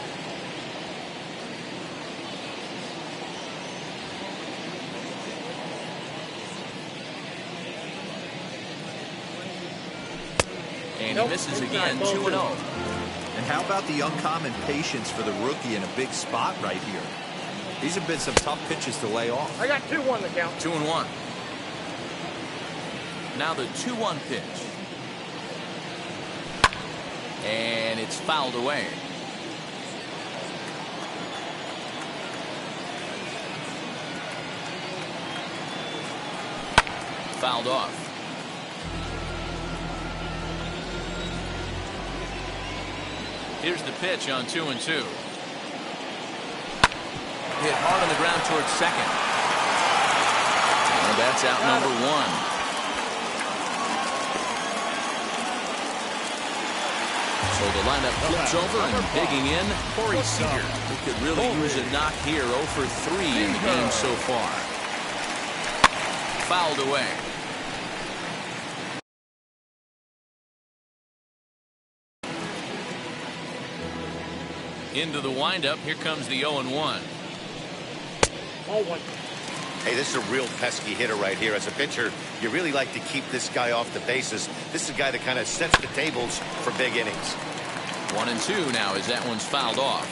And he misses again, 2-0.
And how about the uncommon patience for the rookie in a big spot right here? These have been some tough pitches to lay off.
I got 2-1 the count.
2-1. Now the 2-1 pitch. And it's fouled away. Fouled off. Here's the pitch on 2-2. Hit hard on the ground towards second. And that's out number 1. So the lineup flips over, and digging in, Corey Seager. He could really use a knock here. 0 for 3 in the game so far. Fouled away. Into the windup. Here comes the 0-1.
Hey, this is a real pesky hitter right here. As a pitcher, you really like to keep this guy off the bases. This is a guy that kind of sets the tables for big innings.
1-2 now as that one's fouled off.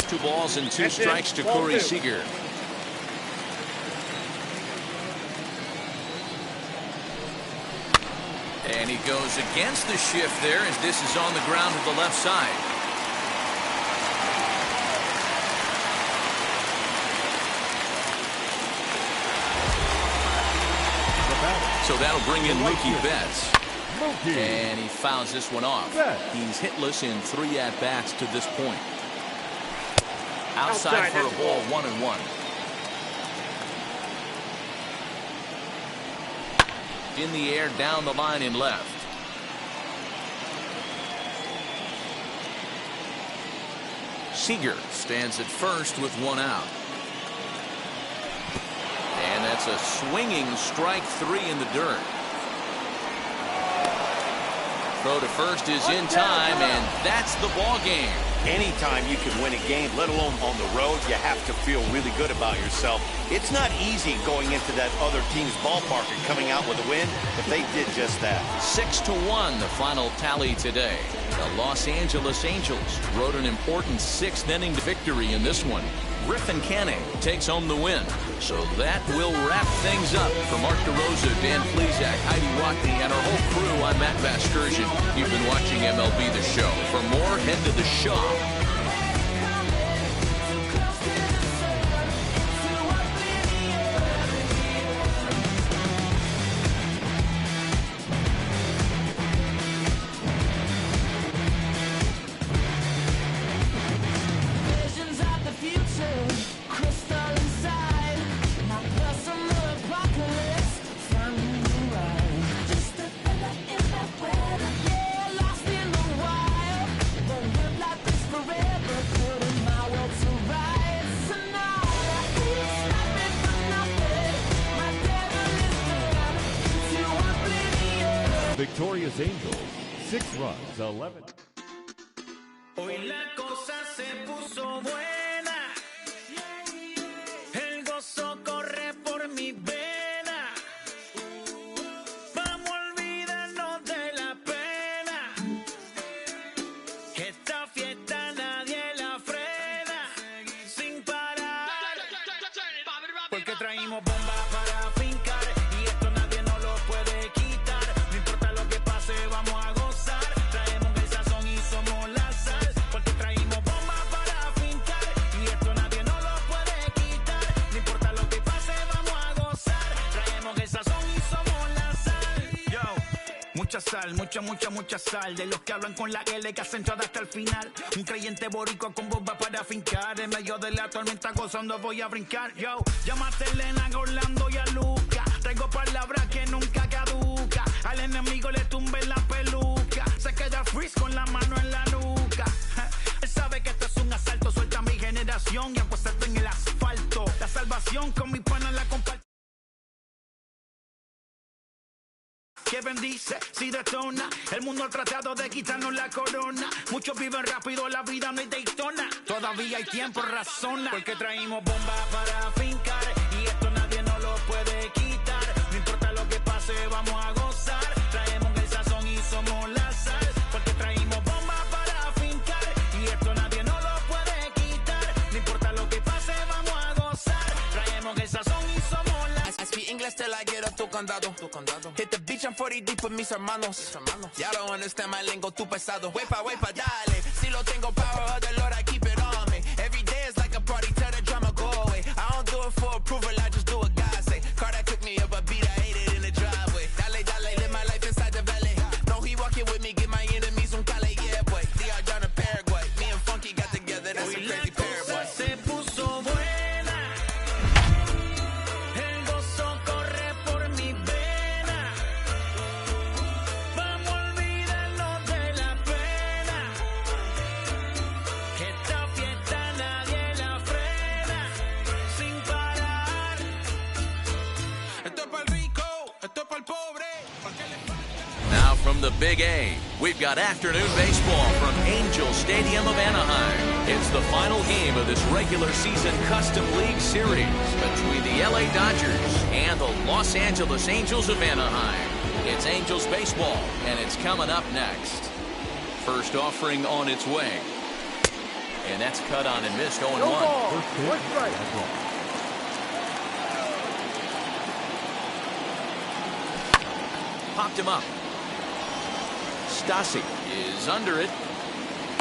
2 balls and 2 strikes to Corey Seager. And he goes against the shift there as this is on the ground to the left side. So that'll bring in Mookie Betts. And he fouls this one off. He's hitless in 3 at-bats to this point. Outside for a ball, 1-1. In the air, down the line in left. Seager stands at first with 1 out. And that's a swinging strike 3 in the dirt. Throw to first is in time, and that's the ball game.
Anytime you can win a game, let alone on the road, you have to feel really good about yourself. It's not easy going into that other team's ballpark and coming out with a win, but they did just that.
6-1, the final tally today. The Los Angeles Angels rode an important 6th inning victory in this one. Griffin Canning takes home the win. So that will wrap things up. For Mark DeRosa, Dan Plesac, Heidi Watney, and our whole crew, I'm Matt Vasgersian. You've been watching MLB The Show. For more, head to the shop.
victorious Angels, 6 runs, 11.
Hoy la cosa se puso buena. El gozo corre por mi vena. Vamos a olvidarnos de la pena. Esta fiesta nadie la frena. Sin parar. Porque traímos bombas para fincar. Y esto nadie nos lo puede quitar. No importa lo que pase, vamos a gozar. Traemos el sazón y somos la sal. Porque traímos bombas para fincar. Y esto nadie nos lo puede quitar. No importa lo que pase, vamos a gozar. Traemos el sazón y somos la sal. Yo, mucha sal, mucha sal. De los que hablan con la L que hacen todo hasta el final. Un creyente boricua con bomba para fincar. En medio de la tormenta gozando voy a brincar. Yo, llámate Elena, Orlando y a Luca. Traigo palabras que nunca caduca. Al enemigo le tumbe la peluca. Se queda freeze con la mano en la nuca. Él sabe que esto es un asalto. Suelta mi generación y apuesto en el asfalto. La salvación con mi pana la comparto. Que bendice, si detona. El mundo ha tratado de quitarnos la corona. Muchos viven rápido, la vida no es Daytona. Todavía hay tiempo, razona. Porque traímos bombas para fincar. Y esto nadie nos lo puede quitar. No importa lo que pase, vamos a gozar. Traemos el sazón y somos la sal. Porque traímos bombas para fincar. Y esto nadie nos lo puede quitar. No importa lo que pase, vamos a gozar. Traemos el sazón y somos la sal.
I speak English till I get up to condado. Hit the beach, I'm 40 deep with mis hermanos. Y'all don't understand my lingo, too pesado. Wepa, dale. Si lo tengo power of the Lord, I keep it on me. Every day is like a party, tell the drama go away. I don't do it for approval, I just do what God say. Car that cooked me up a beat, I ate it in the driveway. Dale, live my life inside the valley. No, he walking with me, give my enemies un cale, yeah, boy. DR down to Paraguay. Me and Funky got together, that's a crazy pair, boy.
Se puso buena. El gozo corre por mi vena. Vamos a olvidarnos de la pena. Esta fiesta nadie la frena. Sin parar.
Esto es pa'l rico, esto es pa'l pobre.
Now from the Big A, we've got afternoon baseball from Angel Stadium of Anaheim. It's the final game of this regular season Custom League Series between the LA Dodgers and the Los Angeles Angels of Anaheim. It's Angels baseball, and it's coming up next. First offering on its way. And that's cut on and missed 0-1.
No ball. One strike.
Popped him up. Stasi is under it.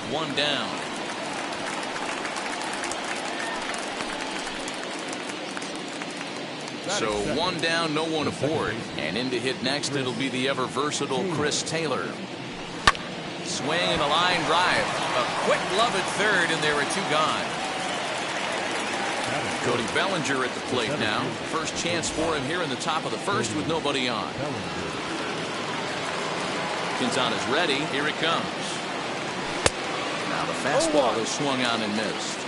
1 down. So 1 down, no one aboard. And in to hit next, it'll be the ever-versatile Chris Taylor. Swing and a line drive. A quick glove at third, and there are 2 gone. Cody Bellinger at the plate now. First chance for him here in the top of the first with nobody on. Quintana's ready. Here it comes. Now the fastball is swung on and missed.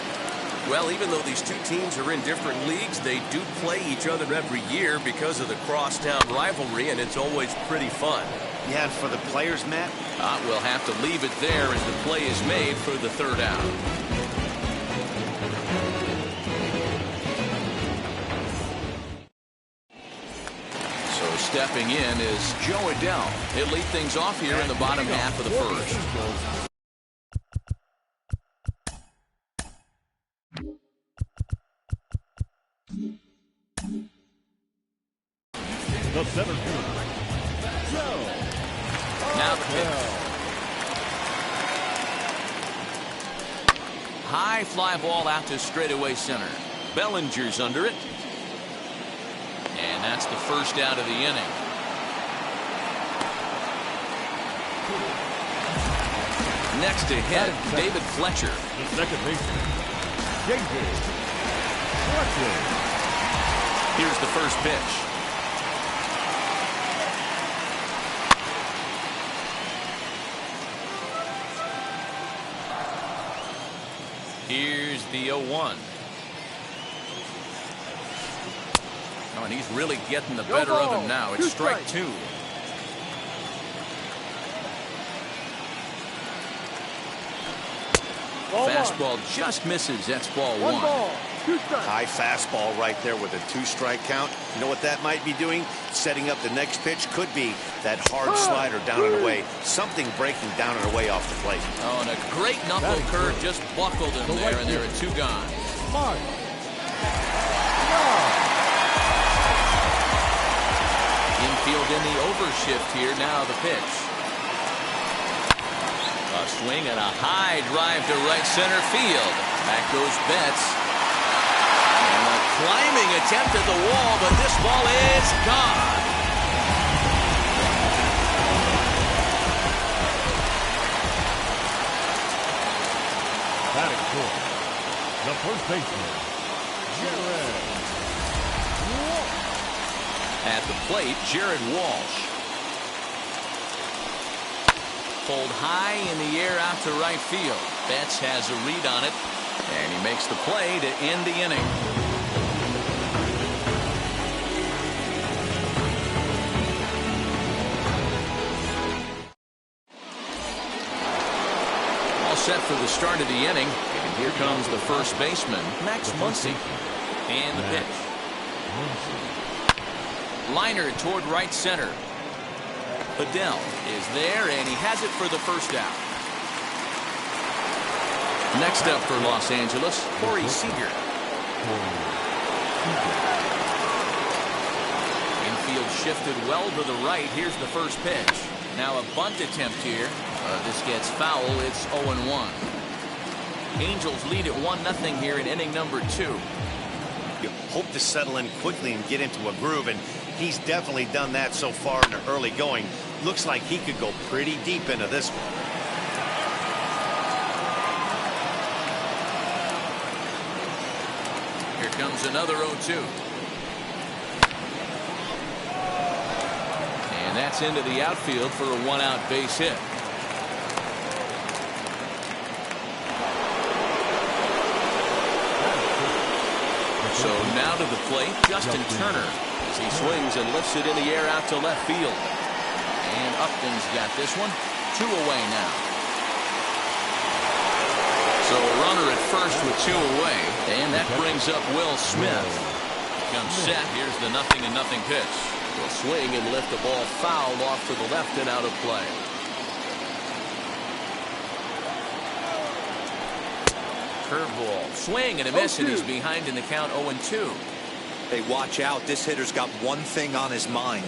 Well, even though these two teams are in different leagues, they do play each other every year because of the crosstown rivalry, and it's always pretty fun.
Yeah, and for the players, Matt,
We'll have to leave it there as the play is made for the 3rd out. So stepping in is Joe Adell. He'll lead things off here in the bottom half of the first.
The center fielder, Joe.
Now the pitch. High fly ball out to straightaway center. Bellinger's under it. And that's the first out of the inning. Next to hit, David Fletcher.
The second baseman, David Fletcher.
Here's the first pitch. Here's the 0-1. Oh, and he's really getting the better of him now. It's strike 2. Fastball just misses. That's ball one.
High fastball right there with a 2-strike count. You know what that might be doing? Setting up the next pitch. Could be that hard slider down and away. Something breaking down and away off the plate.
Oh, and a great knuckle curve just buckled him there, and there are 2 gone. Infield in the overshift here. Now the pitch. A swing and a high drive to right center field. Back goes Betts. And a climbing attempt at the wall, but this ball is gone.
Batting fourth, the first baseman, Jared Walsh.
At the plate, Jared Walsh. Pulled high in the air out to right field. Betts has a read on it, and he makes the play to end the inning. All set for the start of the inning, and here comes the first baseman, Max Muncy. And the pitch. Liner toward right center. Adele is there, and he has it for the first out. Next up for Los Angeles, Corey Seager. Infield shifted well to the right. Here's the first pitch. Now a bunt attempt here. This gets foul. It's 0-1. Angels lead at 1-0 here in inning number 2.
You hope to settle in quickly and get into a groove, and he's definitely done that so far in the early going. Looks like he could go pretty deep into this one.
Here comes another 0-2. And that's into the outfield for a 1-out base hit. So now to the plate, Justin Turner, as he swings and lifts it in the air out to left field. And Upton's got this one. 2 away now. So a runner at first with 2 away, and that brings up Will Smith. Comes set. Here's the 0-0 pitch. Will swing and lift the ball foul off to the left and out of play. Curveball, swing and a miss, and he's behind in the count 0-2.
Hey, watch out. This hitter's got one thing on his mind.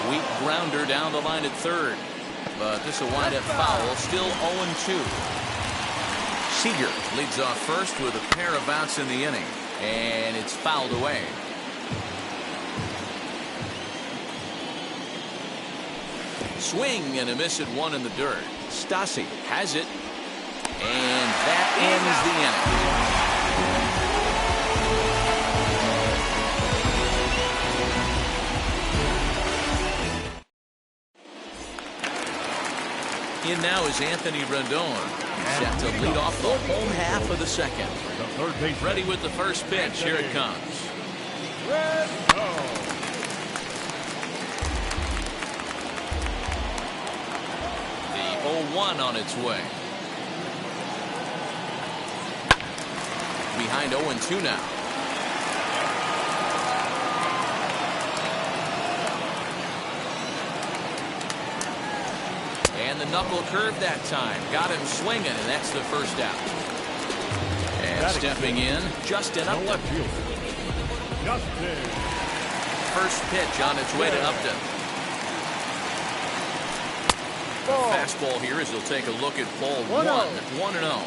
Weak grounder down the line at third. But this will wind up foul. Still 0-2. Seager leads off first with a pair of outs in the inning. And it's fouled away. Swing and a miss at 1 in the dirt. Stassi has it. And that ends the inning. In now is Anthony Rendon. He's set to lead off the home half of the second. Ready with the first pitch. Here it comes. The 0-1 on its way. Behind 0-2 now. And the knuckle curve that time. Got him swinging, and that's the first out. And stepping in, Justin Upton. First pitch on its way to Upton. Fastball here as he'll take a look at ball 1-0.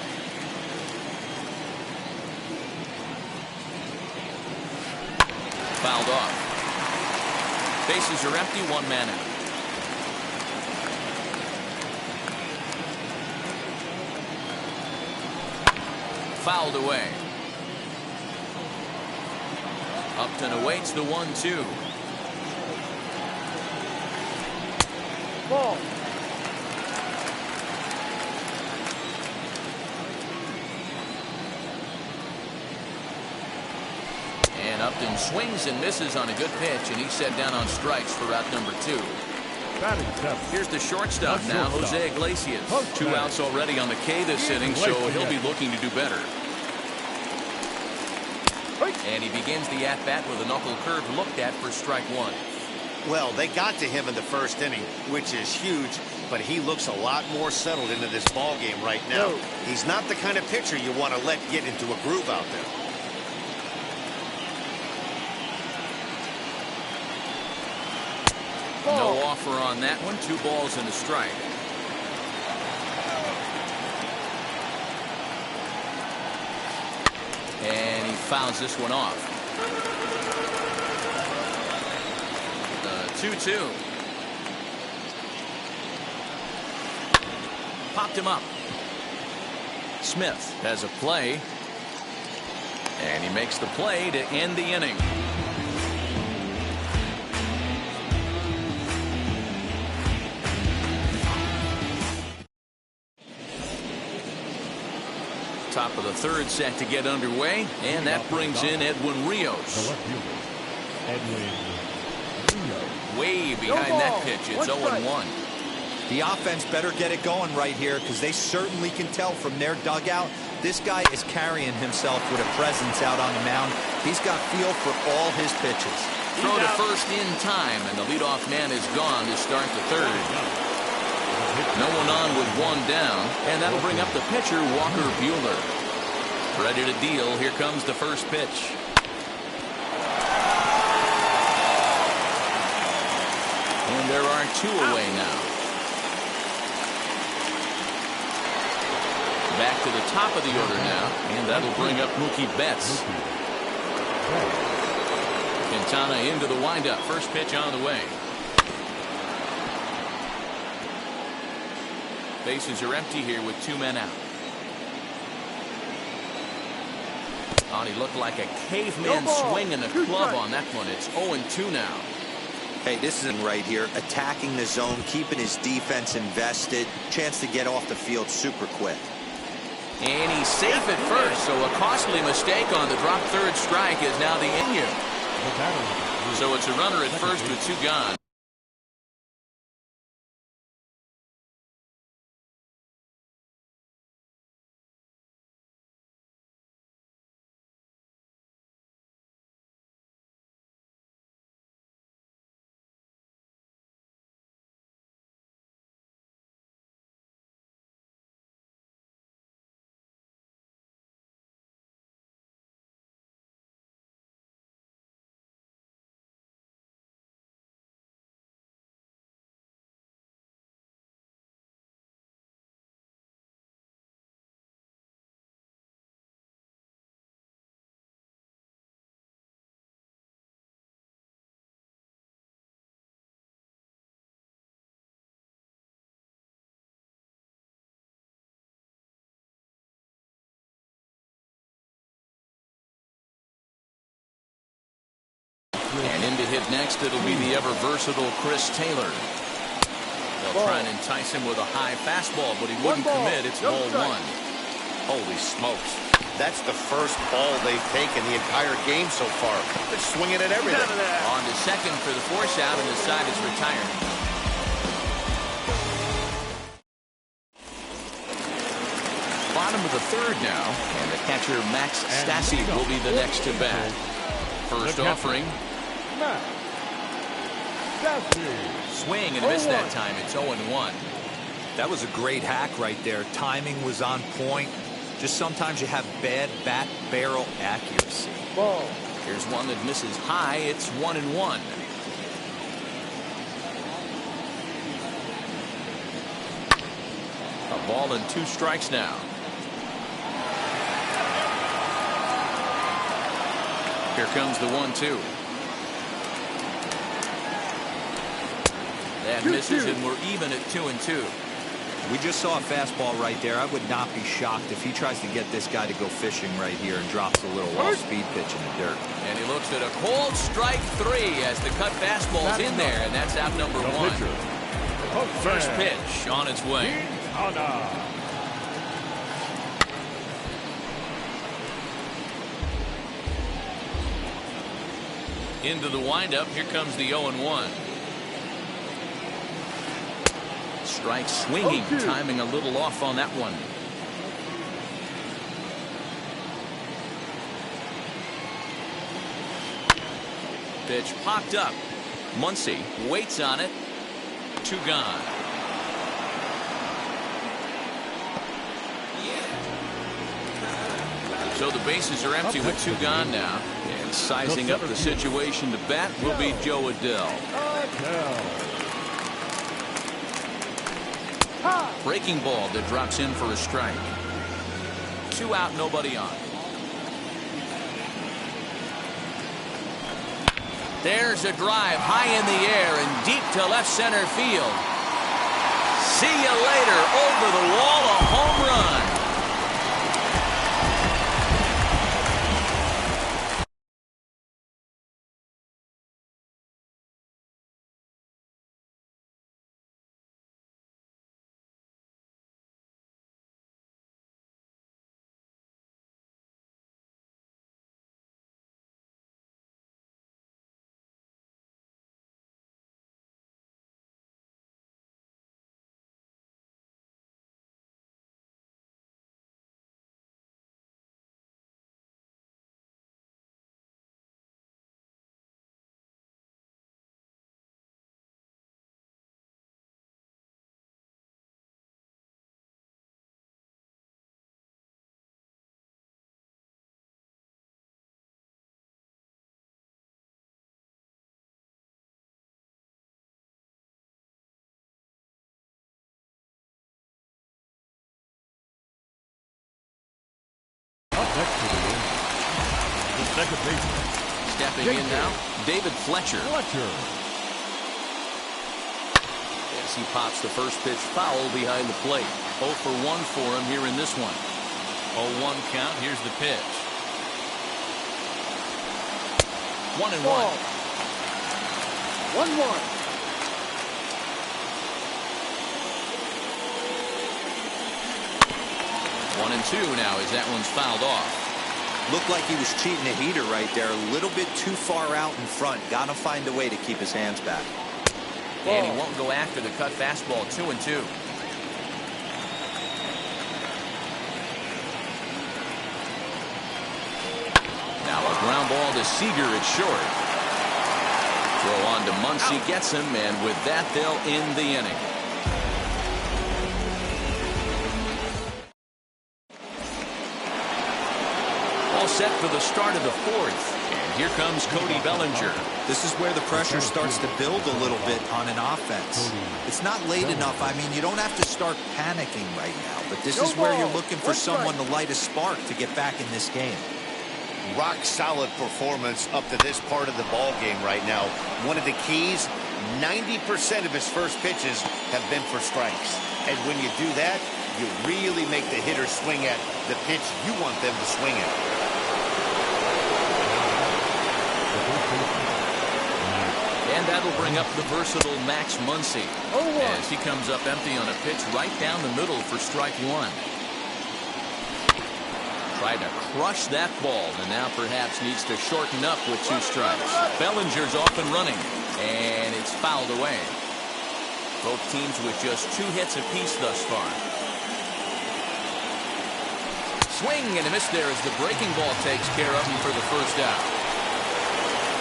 Fouled off. Bases are empty, 1 man out. Fouled away. Upton awaits the 1-2.
Ball.
And Upton swings and misses on a good pitch, and he's set down on strikes for out number 2.
Batting seven.
Here's the shortstop now, Jose Iglesias. 2 outs already on the K this inning, so he'll be looking to do better. And he begins the at-bat with a knuckle curve looked at for strike one.
Well, they got to him in the first inning, which is huge, but he looks a lot more settled into this ball game right now. He's not the kind of pitcher you want to let get into a groove out there.
No offer on that one. 2 balls and a strike. And he fouls this one off. 2-2. Popped him up. Smith has a play. And he makes the play to end the inning. Top of the third set to get underway, and that brings in Edwin Rios. Way behind that pitch. It's 0-1.
The offense better get it going right here, because they certainly can tell from their dugout this guy is carrying himself with a presence out on the mound. He's got feel for all his pitches.
Throw to first in time, and the leadoff man is gone to start the third. No one on with 1 down, and that'll bring up the pitcher, Walker Buehler. Ready to deal. Here comes the first pitch. And there are 2 away now. Back to the top of the order now, and that'll bring up Mookie Betts. Quintana into the windup. First pitch on the way. Bases are empty here with 2 men out. Oh, he looked like a caveman swinging a club on that one. It's 0-2 now.
Hey, this isn't right here. Attacking the zone, keeping his defense invested. Chance to get off the field super quick.
And he's safe at first, so a costly mistake on the drop third strike is now the inu. So it's a runner at first with 2 gone. And in to hit next, it'll be the ever-versatile Chris Taylor. They'll try and entice him with a high fastball, but he wouldn't commit. It's ball 1.
Holy smokes. That's the first ball they've taken the entire game so far. They're swinging at everything.
On to second for the force out, and the side is retired. Bottom of the third now, and the catcher Max Stassi will be the next to bat. First offering. Swing and miss that time. It's 0-1.
That was a great hack right there. Timing was on point. Just sometimes you have bad bat barrel accuracy.
Here's one that misses high. It's 1-1. A ball and 2 strikes now. Here comes the 1-2. That misses, and we're even at 2-2.
We just saw a fastball right there. I would not be shocked if he tries to get this guy to go fishing right here and drops a little off-speed pitch in the dirt.
And he looks at a cold strike 3 as the cut fastball's in there, and that's out number 1. First pitch on its way. Into the windup. Here comes the 0-1. Strike swinging, timing a little off on that one. Pitch popped up. Muncy waits on it. 2 gone. So the bases are empty with 2 gone now. And sizing up the situation to bat will be Joe Adell. Breaking ball that drops in for a strike. 2 out, nobody on. There's a drive high in the air and deep to left center field. See you later. Over the wall, a home run.
The second baseman.
Stepping in now, David Fletcher. As he pops the first pitch foul behind the plate. 0 for 1 for him here in this one. 0-1 count. Here's the pitch. 1-1.
1-1.
1-2 now as that one's fouled off.
Looked like he was cheating a heater right there. A little bit too far out in front. Got to find a way to keep his hands back.
And he won't go after the cut fastball. 2-2. Now a ground ball to Seager at short. Throw on to Muncy, gets him, and with that they'll end the inning. All set for the start of the 4th. And here comes Cody Bellinger.
This is where the pressure starts to build a little bit on an offense. It's not late enough. I mean, you don't have to start panicking right now, but this is where you're looking for someone to light a spark to get back in this game.
Rock solid performance up to this part of the ball game right now. One of the keys, 90% of his first pitches have been for strikes. And when you do that, you really make the hitter swing at the pitch you want them to swing at.
And that'll bring up the versatile Max Muncy as he comes up empty on a pitch right down the middle for strike 1. Tried to crush that ball and now perhaps needs to shorten up with 2 strikes. Bellinger's off and running, and it's fouled away. Both teams with just 2 hits apiece thus far. Swing and a miss there as the breaking ball takes care of him for the first out.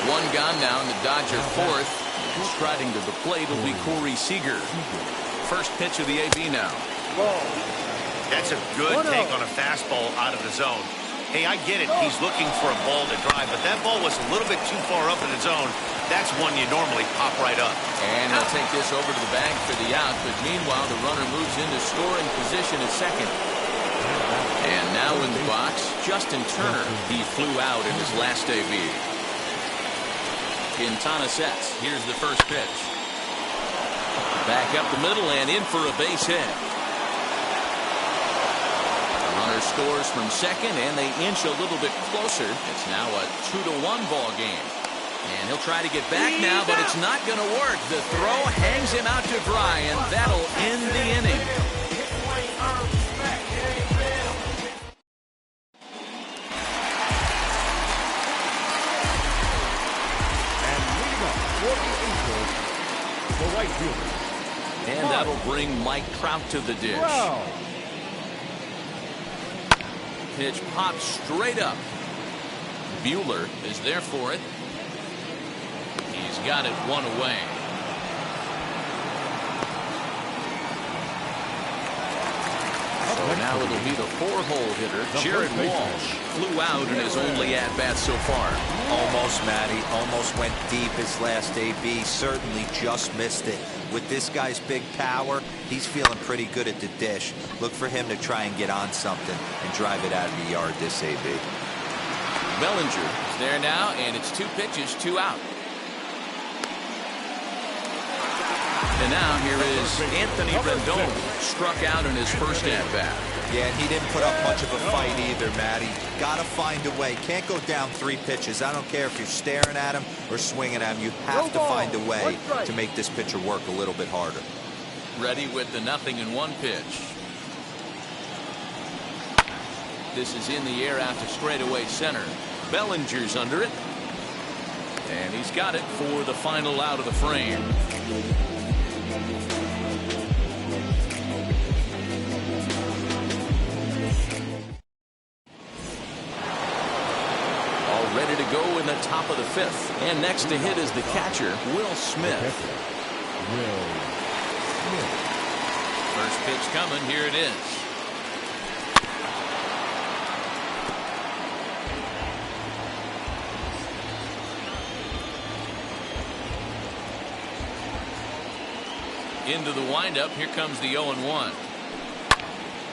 1 gone now in the Dodger 4th. And striding to the plate will be Corey Seager. First pitch of the AB now.
That's a good take on a fastball out of the zone. Hey, I get it. He's looking for a ball to drive, but that ball was a little bit too far up in the zone. That's one you normally pop right up.
And he'll take this over to the bag for the out, but meanwhile the runner moves into scoring position at second. And now in the box, Justin Turner. He flew out in his last AB. Quintana sets. Here's the first pitch. Back up the middle and in for a base hit. The runner scores from second and they inch a little bit closer. It's now a 2-1 ball game. And he'll try to get back now, but it's not going to work. The throw hangs him out to dry, and that'll end the inning.
And leading up for the Angels, the right fielder,
And that'll bring Mike Trout to the dish.
Wow.
Pitch pops straight up. Buehler is there for it. He's got it one away. So now it'll be the 4-hole hitter, Jared Walsh. Flew out in his only at-bat so far.
Almost, Matty. Almost went deep his last AB. Certainly just missed it. With this guy's big power, he's feeling pretty good at the dish. Look for him to try and get on something and drive it out of the yard this AB.
Bellinger is there now, and it's 2 pitches, 2 out. And now here is Anthony Rendon, struck out in his first at-bat.
Yeah, and he didn't put up much of a fight either, Matty. Gotta find a way. Can't go down 3 pitches. I don't care if you're staring at him or swinging at him. You have to find a way to make this pitcher work a little bit harder.
Ready with the 0-1 pitch. This is in the air out to straightaway center. Bellinger's under it. And he's got it for the final out of the frame. All ready to go in the top of the 5th. And next to hit is the catcher, Will Smith. First pitch coming. Here it is. Into the windup. Here comes the 0-1.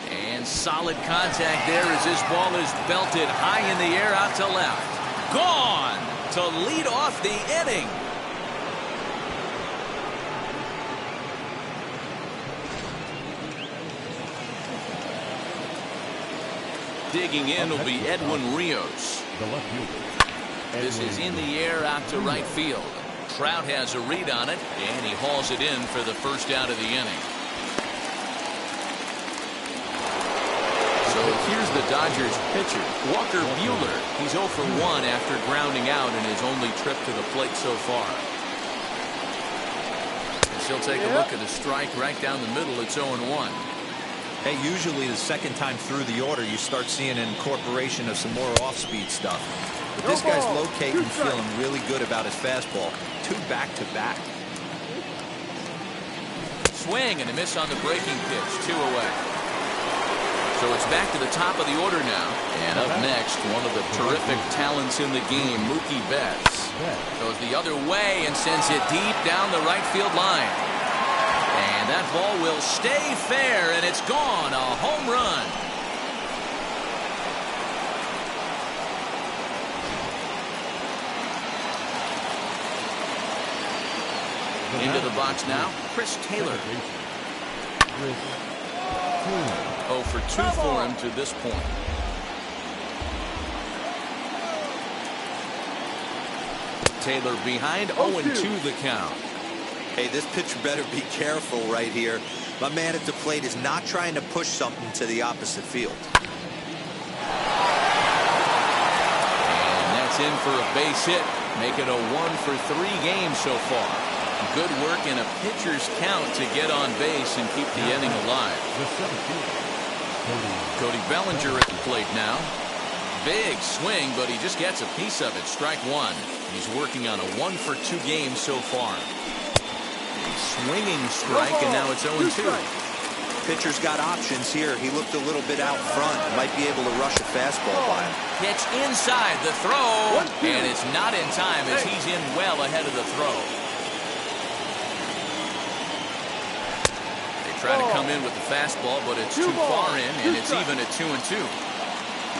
And solid contact there as this ball is belted high in the air out to left. Gone to lead off the inning. Digging in will be Edwin Rios.
The left fielder.
This is in the air out to right field. Trout has a read on it, and he hauls it in for the first out of the inning. So here's the Dodgers pitcher, Walker Buehler. He's 0 for 1 after grounding out in his only trip to the plate so far. And she'll take a look at the strike right down the middle. It's 0-1.
Hey, usually the second time through the order, you start seeing an incorporation of some more off-speed stuff. But this guy's locating and feeling really good about his fastball. 2 back-to-back.
Swing and a miss on the breaking pitch. 2 away. So it's back to the top of the order now. And up next, one of the terrific talents in the game, Mookie Betts. Goes the other way and sends it deep down the right field line. And that ball will stay fair, and it's gone. A home run. Into the box now, Chris Taylor. 0 for 2 for him to this point. Taylor behind, 0-2 the count.
Hey, this pitcher better be careful right here. My man at the plate is not trying to push something to the opposite field.
And that's in for a base hit. Make it a 1 for 3 game so far. Good work in a pitcher's count to get on base and keep the inning alive. Cody Bellinger at the plate now. Big swing, but he just gets a piece of it. Strike 1. He's working on a 1 for 2 game so far. A swinging strike, and now it's 0-2.
Pitcher's got options here. He looked a little bit out front. Might be able to rush a fastball by him.
Pitch inside the throw, and it's not in time as he's in well ahead of the throw. Try to come in with the fastball, but it's too far in, and it's even at 2-2.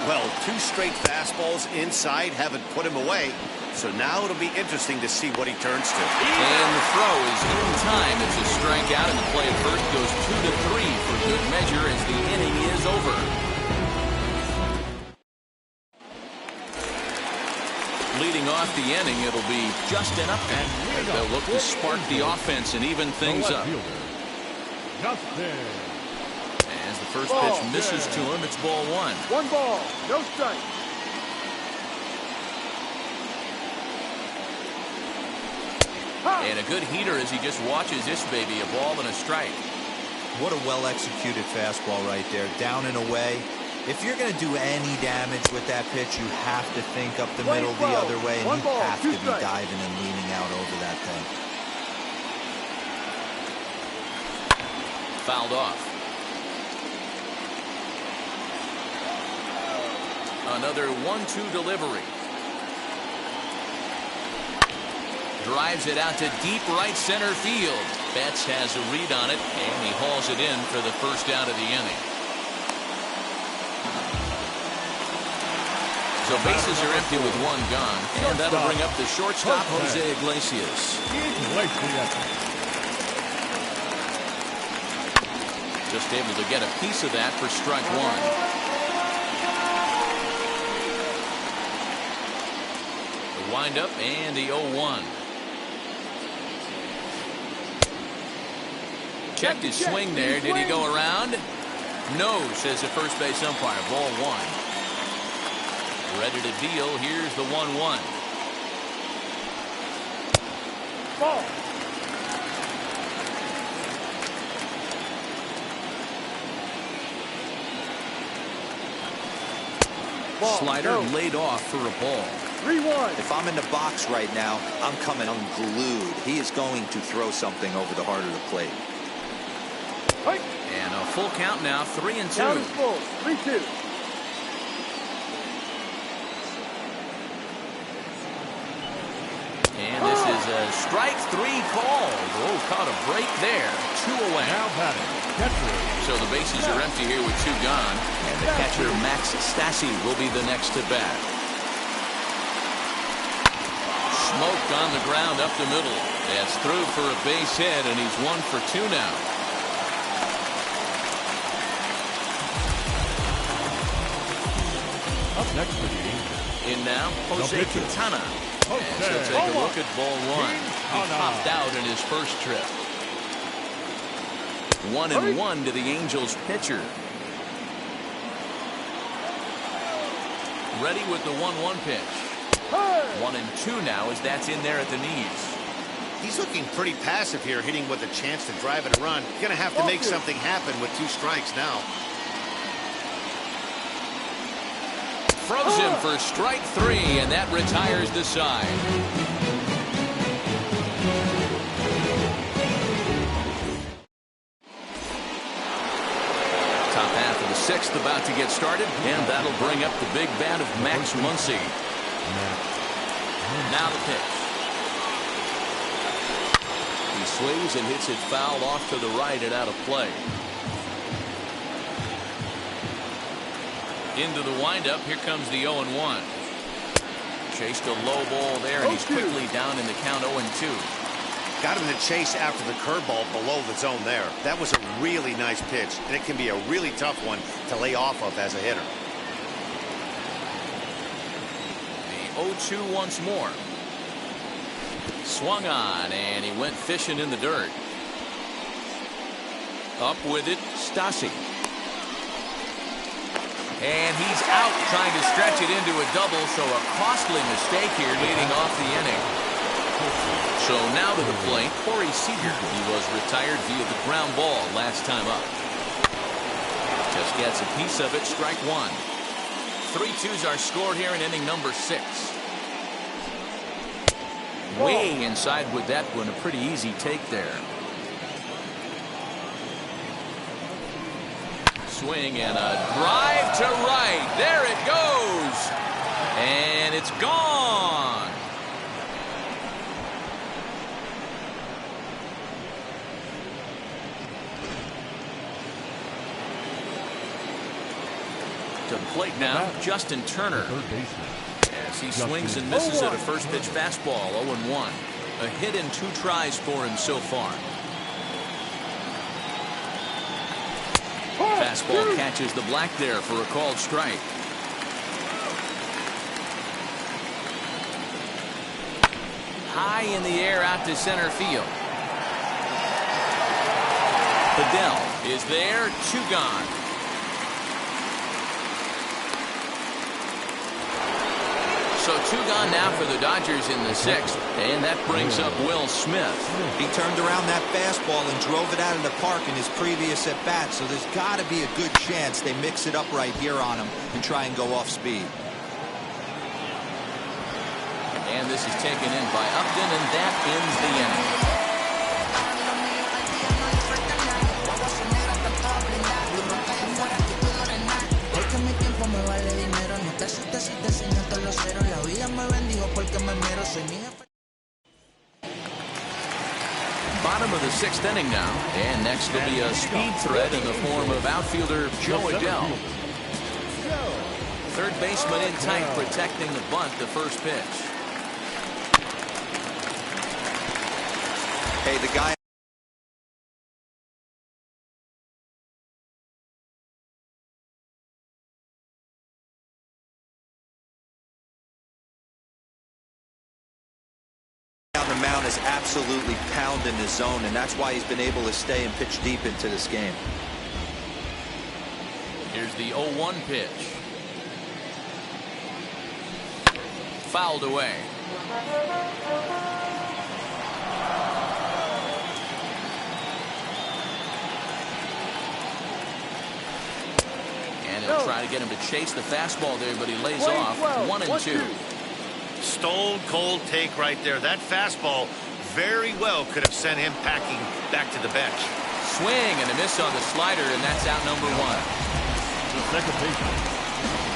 Well, 2 straight fastballs inside haven't put him away. So now it'll be interesting to see what he turns to.
And the throw is in time. It's a strikeout, and the play at first goes 2-3 for good measure as the inning is over. Leading off the inning, it'll be Justin Upton. They'll look to spark the offense and even things up. As the first pitch misses to him, it's ball 1.
1 ball, no strike.
And a good heater as he just watches this baby, a ball and a strike.
What a well-executed fastball right there, down and away. If you're going to do any damage with that pitch, you have to think up the middle the other way, and you have to be diving and leaning out over that thing.
Fouled off. Another 1-2 delivery. Drives it out to deep right center field. Betts has a read on it, and he hauls it in for the first out of the inning. So bases are empty with one gone, and that'll bring up the shortstop, Jose Iglesias. Just able to get a piece of that for strike one. The windup and the 0-1. Checked his swing there. Did he go around? No, says the first base umpire. Ball one. Ready to deal. Here's the 1-1.
Ball.
Slider laid off for a ball.
3-1.
If I'm in the box right now, I'm coming unglued. He is going to throw something over the heart of the plate.
And a full count now, 3-2.
Count is full. 3-2.
And this is a strike three call. Oh, caught a break there. 2 away.
Now batting, catcher.
So the bases are empty here with 2 gone. And the catcher, Max Stassi, will be the next to bat. Smoked on the ground up the middle. That's through for a base hit, and he's 1 for 2 now.
Up next for the Angels.
In now, Jose Quintana. And so take a look at ball one. He popped out in his first trip. 1-1 to the Angels pitcher. Ready with the 1-1 pitch. 1-2 now as that's in there at the knees.
He's looking pretty passive here, hitting with a chance to drive it a run. You're going to have to make something happen with 2 strikes now.
Froze him for strike 3, and that retires the side. Top half of the 6th about to get started, and that'll bring up the big bat of Max Muncy. Now the pitch. He swings and hits it foul off to the right and out of play. Into the windup. Here comes the 0-1. Chased a low ball there, and he's quickly down in the count 0-2.
Got him to chase after the curveball below the zone there. That was a really nice pitch, and it can be a really tough one to lay off of as a hitter. The
0-2 once more. Swung on, and he went fishing in the dirt. Up with it, Stassi. And he's out trying to stretch it into a double, so a costly mistake here leading off the inning. So now to the plate, Corey Seager. He was retired via the ground ball last time up. Just gets a piece of it, strike 1. 3-2s are scored here in inning number 6. Way inside with that one, a pretty easy take there. Swing and a drive to right. There it goes. And it's gone. To the plate now, Justin Turner. As he swings and misses at a first pitch fastball, 0-1. A hit in 2 tries for him so far. Fastball catches the black there for a called strike. High in the air out to center field. Fidel is there, 2 gone. So 2 gone now for the Dodgers in the 6th, and that brings up Will Smith.
He turned around that fastball and drove it out of the park in his previous at-bat, so there's got to be a good chance they mix it up right here on him and try and go off speed.
And this is taken in by Upton, and that ends the inning. Bottom of the 6th inning now, and next will be a speed threat in the form of outfielder Joe Adell. Third baseman in tight, protecting the bunt, the first pitch.
Hey, the guy down the mound is absolutely pounding his zone, and that's why he's been able to stay and pitch deep into this game.
Here's the 0-1 pitch. Fouled away. And he'll try to get him to chase the fastball there, but he lays off. 1-2.
Stone cold take right there. That fastball very well could have sent him packing back to the bench.
Swing and a miss on the slider, and that's out number 1.
The second baseman,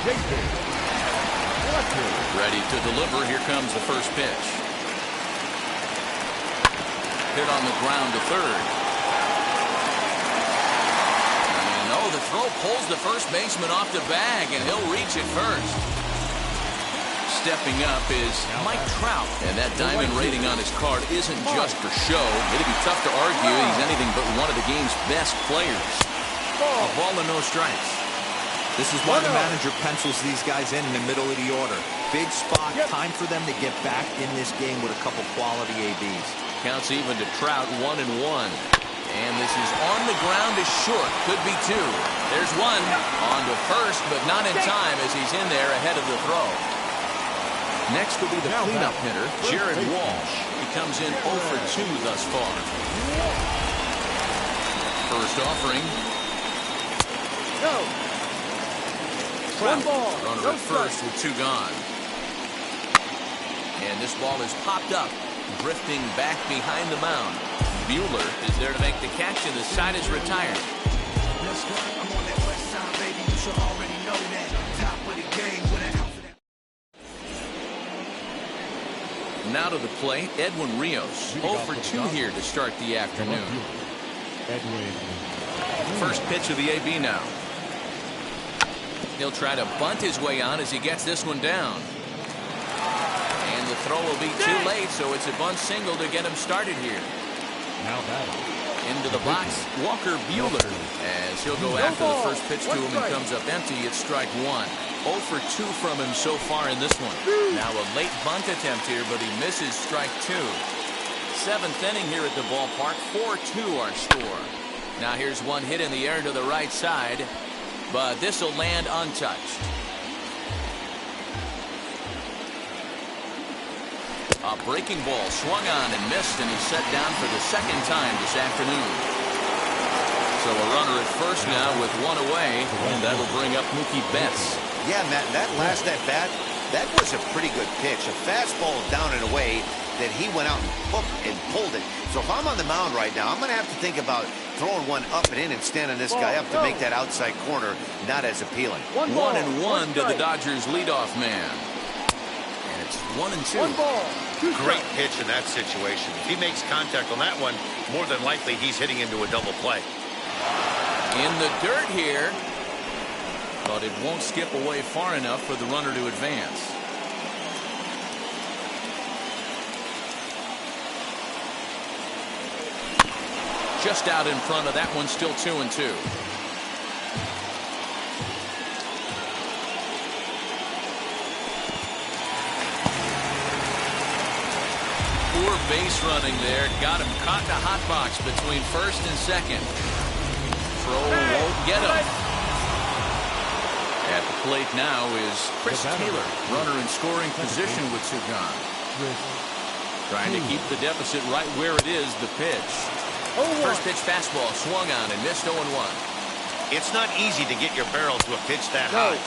Jason.
Ready to deliver. Here comes the first pitch. Hit on the ground to third. And the throw pulls the first baseman off the bag, and he'll reach it first. Stepping up is Mike Trout, and that diamond rating on his card isn't just for show. It'd be tough to argue he's anything but one of the game's best players. A ball and no strikes.
This is why the manager pencils these guys in the middle of the order. Big spot, time for them to get back in this game with a couple quality ABs.
Counts even to Trout, 1-1. And this is on the ground is short. Could be 2. There's 1 on to first, but not in time as he's in there ahead of the throw. Next will be the cleanup hitter, Jared Walsh. He comes in 0 for 2 thus far. First offering.
One ball.
Runner at first with 2 gone. And this ball is popped up, drifting back behind the mound. Buehler is there to make the catch, and the side is retired.
Let's go. I'm on that west side, baby. You should already know that. Top of the game with an outfit.
Now to the plate, Edwin Rios. 0 for 2 here to start the afternoon. First pitch of the AB now. He'll try to bunt his way on as he gets this one down. And the throw will be too late, so it's a bunt single to get him started here.
Now batting.
Into the box, Walker Buehler, as he'll go after the first pitch to him and comes up empty. It's strike 1. 0 for 2 from him so far in this one. Now a late bunt attempt here, but he misses strike 2. 7th inning here at the ballpark. 4-2 our score. Now here's one hit in the air to the right side, but this will land untouched. A breaking ball swung on and missed, and he's set down for the 2nd time this afternoon. So a runner at first now with 1 away, and that'll bring up Mookie Betts.
Yeah, Matt, that last at-bat, that was a pretty good pitch. A fastball down and away that he went out and hooked and pulled it. So if I'm on the mound right now, I'm going to have to think about throwing one up and in and standing this guy up to make that outside corner not as appealing.
1-1 to the Dodgers leadoff man. And it's 1-2.
One ball.
Great pitch in that situation. If he makes contact on that one, more than likely he's hitting into a double play.
In the dirt here, but it won't skip away far enough for the runner to advance. Just out in front of that one, still 2-2. Poor base running there. Got him caught in a hot box between first and second. Throw won't get him. At the plate now is Chris Taylor, runner in scoring position with Sugan. Trying to keep the deficit right where it is, the pitch. First pitch fastball swung on and missed 0-1.
It's not easy to get your barrel to a pitch that high.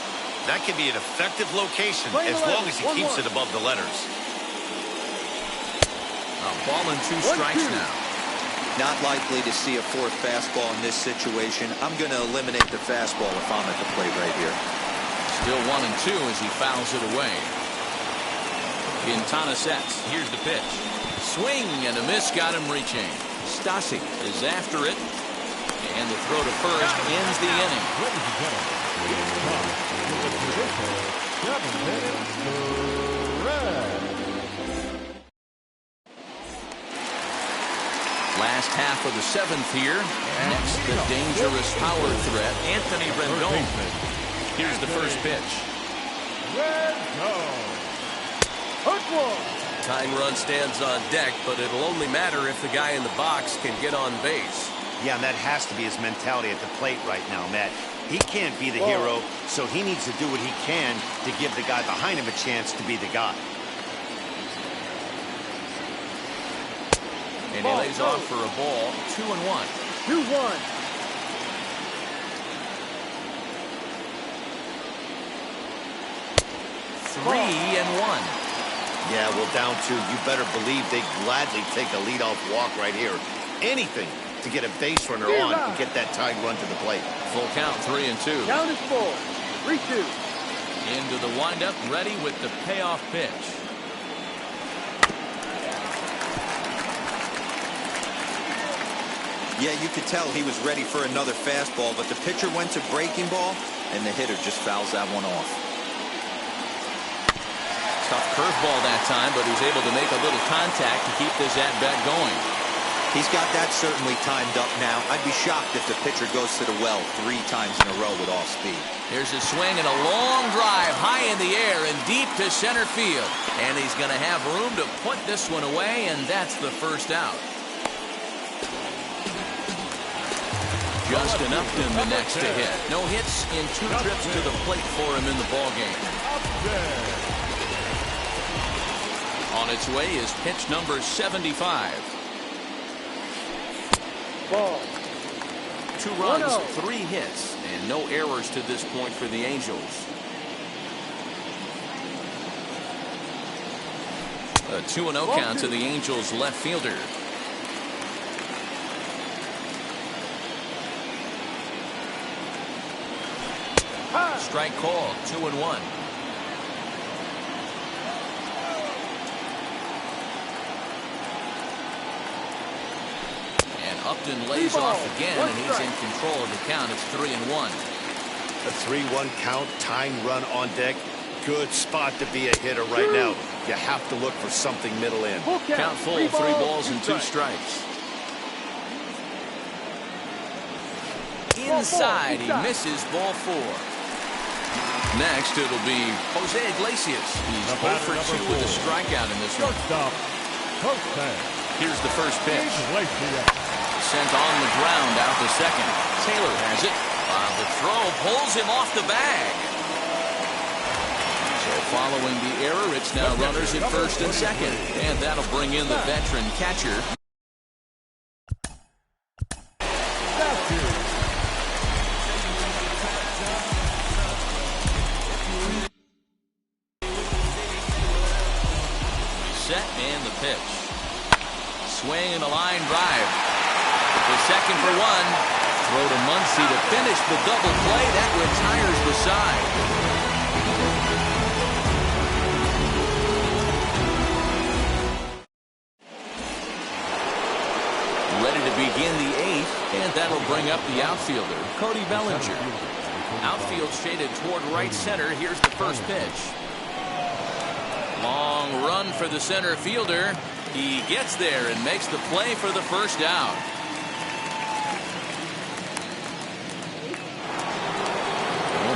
That can be an effective location as long as he keeps it above the letters.
A ball and 2 strikes now.
Not likely to see a fourth fastball in this situation. I'm going to eliminate the fastball if I'm at the plate right here.
Still 1-2 as he fouls it away. Quintana sets. Here's the pitch. Swing and a miss got him reaching. Stasi is after it. And the throw to first ends the inning. Last half of the 7th here. Next, the dangerous power threat, Anthony Rendon. Here's the first pitch.
Tying run stands on deck, but it'll only matter if the guy in the box can get on base.
Yeah, and that has to be his mentality at the plate right now, Matt. He can't be the hero, so he needs to do what he can to give the guy behind him a chance to be the guy.
And he lays off for a ball. 2-1.
2-1.
Three and 1.
Yeah, well, down 2. You better believe they gladly take a leadoff walk right here. Anything to get a base runner on and get that tied run to the plate.
Full count, 3-2.
Count is full. 3-2.
Into the windup, ready with the payoff pitch.
Yeah, you could tell he was ready for another fastball, but the pitcher went to breaking ball, and the hitter just fouls that one off.
Tough curveball that time, but he was able to make a little contact to keep this at-bat going.
He's got that certainly timed up now. I'd be shocked if the pitcher goes to the well 3 times in a row with off speed.
Here's a swing and a long drive high in the air and deep to center field. And he's going to have room to put this one away, and that's the first out. Justin Upton the next to hit. No hits in 2 trips to the plate for him in the ballgame. On its way is pitch number 75.
Ball.
2 runs, 3 hits, and no errors to this point for the Angels. A 2-0 count to the Angels left fielder. Strike call, 2-1. Upton lays off again, and he's in control of the count. It's 3-1.
A 3-1 count, tying run on deck. Good spot to be a hitter right now. You have to look for something middle in.
Count full, 3 balls and 2 strikes. Inside, he misses ball 4. Next, it'll be Jose Iglesias. He's 0 for 2 with a strikeout in this one. Here's the first pitch. Sent on the ground out to second. Taylor has it. The throw pulls him off the bag. So following the error, it's now runners at first and second. And that'll bring in the veteran catcher. Set and the pitch. Swing and a line drive. The second for 1. Throw to Muncy to finish the double play. That retires the side. Ready to begin the 8th, and that'll bring up the outfielder, Cody Bellinger. Outfield shaded toward right center. Here's the first pitch. Long run for the center fielder. He gets there and makes the play for the first out.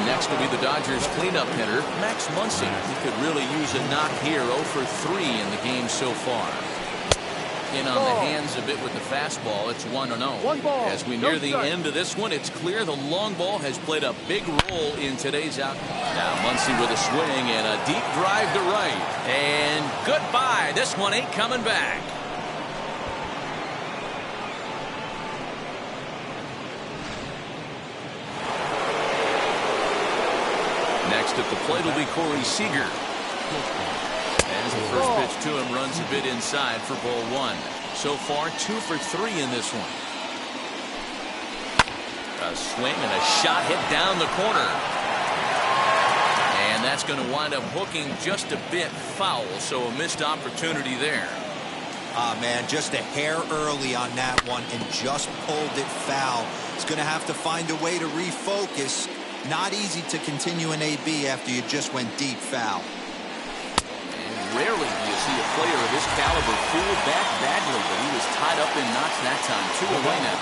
Next will be the Dodgers cleanup hitter, Max Muncy. He could really use a knock here. 0 for 3 in the game so far. in on the hands a bit with the fastball. It's 1-0. As we near the end of this one, it's clear the long ball has played a big role in today's out. Now Muncy with a swing and a deep drive to right. And goodbye. This one ain't coming back. Next at the plate will be Corey Seager. As the first pitch to him runs a bit inside for ball 1. So far 2 for 3 in this one. A swing and a shot hit down the corner. And that's going to wind up hooking just a bit foul, so a missed opportunity there.
Man, just a hair early on that one and just pulled it foul. It's going to have to find a way to refocus. Not easy to continue an AB after you just went deep foul.
Rarely do you see a player of this caliber fool back badly, but he was tied up in knots that time. 2 away now.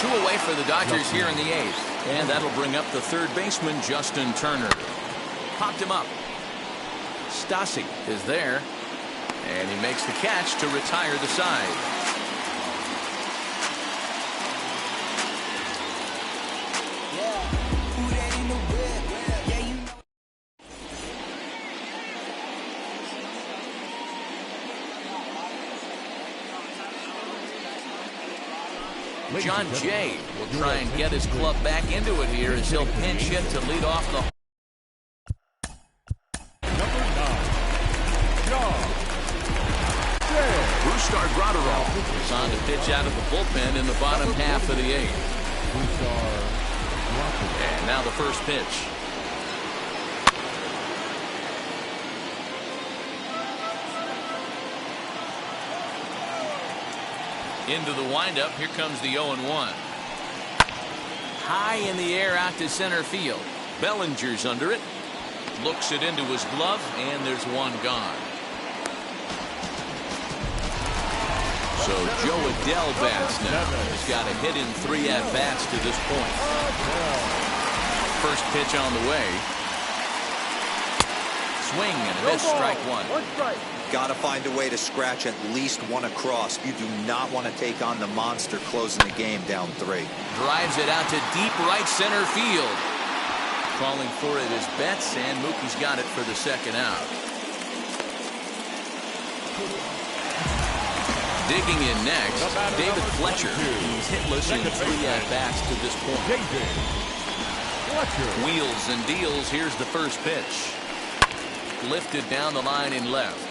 2 away for the Dodgers here in the 8th. And that'll bring up the third baseman, Justin Turner. Popped him up. Stassi is there. And he makes the catch to retire the side. John Jay will try and get his club back into it here as he'll pinch hit to lead off the.
Number 9, John Jay.
Brusdar Graterol is on to pitch out of the bullpen in the bottom half of the 8th. And now the first pitch. Into the windup. Here comes the 0-1. High in the air out to center field. Bellinger's under it. Looks it into his glove, and there's one gone. So Joe Adell bats now. He's got a hit in 3 at-bats to this point. First pitch on the way. Swing and a miss, strike 1.
Got to find a way to scratch at least one across. You do not want to take on the monster closing the game down 3.
Drives it out to deep right center field. Calling for it is Betts, and Mookie's got it for the second out. Digging in next, David Fletcher. He's hitless in 3 at-bats to this point. Wheels and deals. Here's the first pitch. Lifted down the line in left.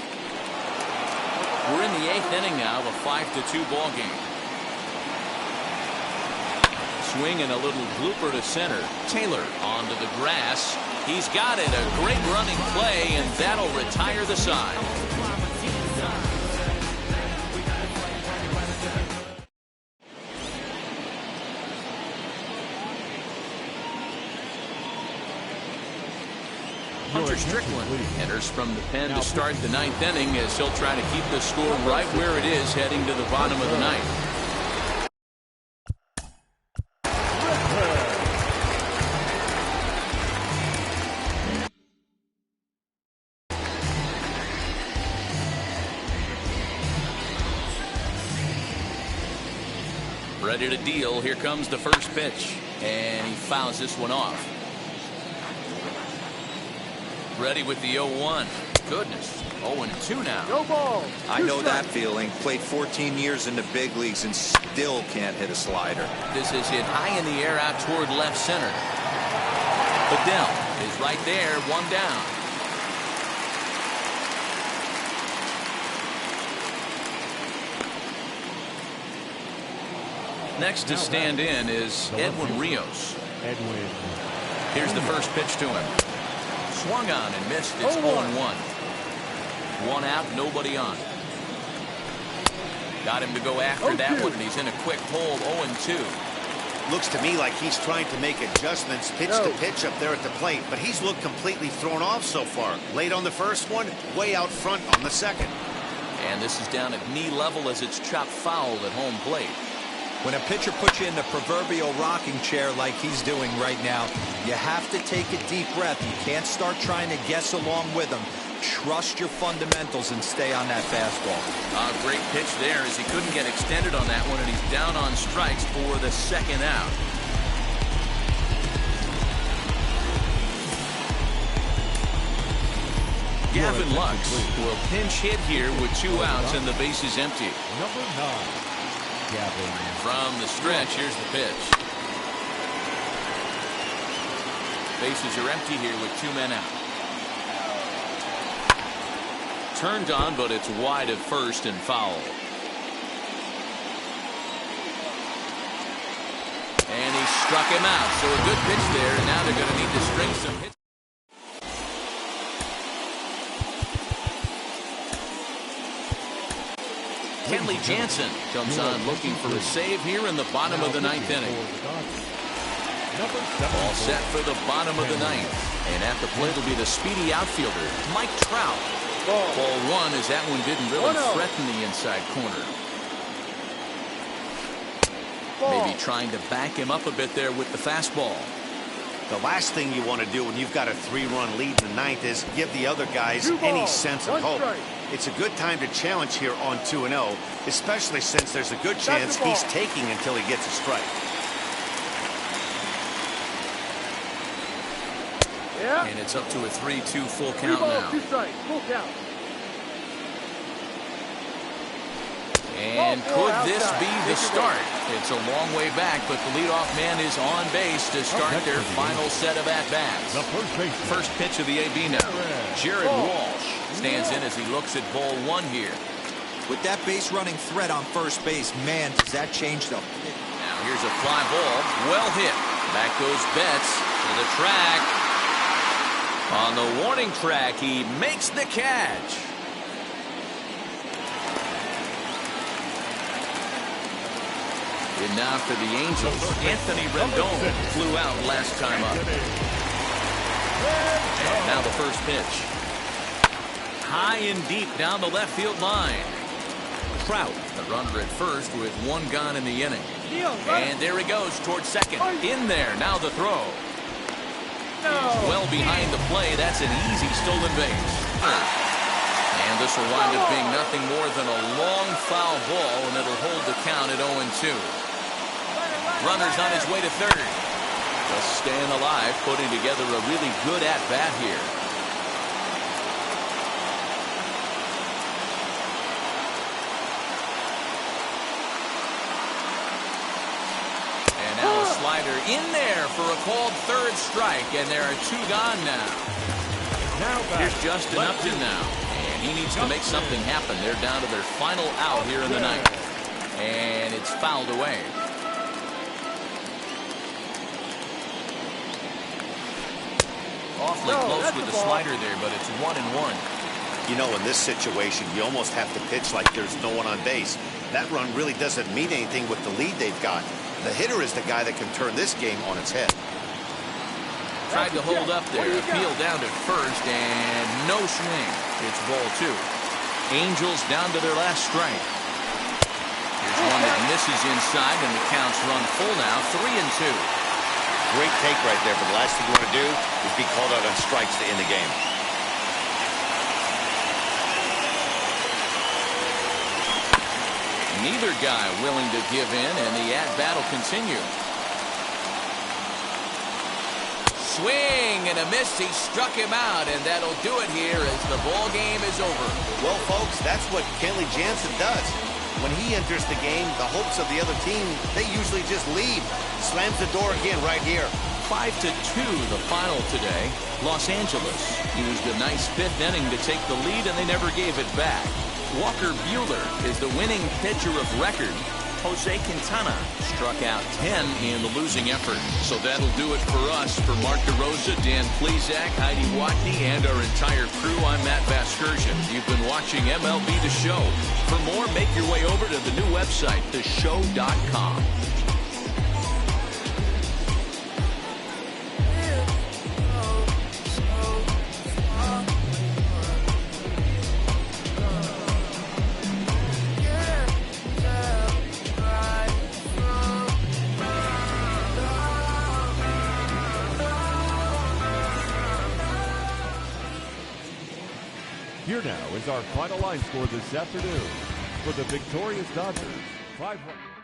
We're in the 8th inning now of a 5-2 ball game. Swing and a little blooper to center. Taylor onto the grass. He's got it. A great running play, and that'll retire the side. Hunter Strickland enters from the pen to start the 9th inning as he'll try to keep the score right where it is heading to the bottom of the 9th. Ready to deal. Here comes the first pitch, and he fouls this one off. Ready with the 0-1. Goodness. 0-2 now.
No ball.
I know that feeling. Played 14 years in the big leagues and still can't hit a slider.
This is hit high in the air out toward left center. Adell is right there. 1 down. Next to stand in is Edwin Rios. Here's the first pitch to him. Swung on and missed. It's 0-1. 1 out, nobody on. Got him to go after that one, and he's in a quick hole. 0-2.
Looks to me like he's trying to make adjustments pitch to pitch up there at the plate, but he's looked completely thrown off so far. Late on the first one, way out front on the second.
And this is down at knee level as it's chopped foul at home plate.
When a pitcher puts you in the proverbial rocking chair like he's doing right now, you have to take a deep breath. You can't start trying to guess along with him. Trust your fundamentals and stay on that fastball.
Great pitch there as he couldn't get extended on that one, and he's down on strikes for the second out. Gavin Lux will pinch hit here with 2 outs and the base is empty.
Number 9, Gavin.
From the stretch, here's the pitch. Bases are empty here with 2 men out. Turned on, but it's wide at first and foul. And he struck him out. So a good pitch there, and now they're going to need to string some hits. Kenley Jansen comes on looking for a save here in the bottom of the 9th inning. All set for the bottom of the 9th. And at the plate will be the speedy outfielder, Mike Trout. Ball 1 as that one didn't really threaten the inside corner. Maybe trying to back him up a bit there with the fastball.
The last thing you want to do when you've got a 3-run lead in the 9th is give the other guys any sense of hope. It's a good time to challenge here on 2-0, especially since there's a good chance he's taking until he gets a strike.
And it's up to a 3-2 full count now. And could this be the start? It's a long way back, but the leadoff man is on base to start their final set of at-bats. First pitch of the AB now. Jared Walsh stands in as he looks at ball 1 here.
With that base running threat on first base, man, does that change the...
Now here's a fly ball. Well hit. Back goes Betts to the track. On the warning track, he makes the catch. And now for the Angels, Anthony Rendon flew out last time up. And now the first pitch. High and deep down the left field line. Trout, the runner at first with 1 gone in the inning. And there he goes towards second. In there, now the throw. He's well behind the play. That's an easy stolen base. And this will wind up being nothing more than a long foul ball, and it'll hold the count at 0-2. Runner's on his way to third. Just staying alive, putting together a really good at-bat here. And now a slider in there for a called third strike, and there are 2 gone now. Here's Justin Upton now, and he needs to make something happen. They're down to their final out here in the 9th. And it's fouled away. Awfully close with the slider there, but it's 1-1.
You know, in this situation, you almost have to pitch like there's no one on base. That run really doesn't mean anything with the lead they've got. The hitter is the guy that can turn this game on its head.
Tried to hold up there, appeal down to first, and no swing. It's ball 2. Angels down to their last strike. Here's one that misses inside, and the count's run full now, 3-2.
Great take right there, but the last thing you want to do is be called out on strikes to end the game.
Neither guy willing to give in, and the at-bat will continue. Swing and a miss. He struck him out, and that'll do it here as the ball game is over.
Well, folks, that's what Kenley Jansen does. When he enters the game, the hopes of the other team, they usually just leave. Slams the door again right here.
5-2 the final today. Los Angeles used a nice 5th inning to take the lead, and they never gave it back. Walker Buehler is the winning pitcher of record. Jose Quintana struck out 10 in the losing effort. So that'll do it for us. For Mark DeRosa, Dan Plesac, Heidi Watney, and our entire crew, I'm Matt Vasgersian. You've been watching MLB The Show. For more, make your way over to the new website, theshow.com.
Here now is our final line score this afternoon. For the victorious Dodgers, 5-1.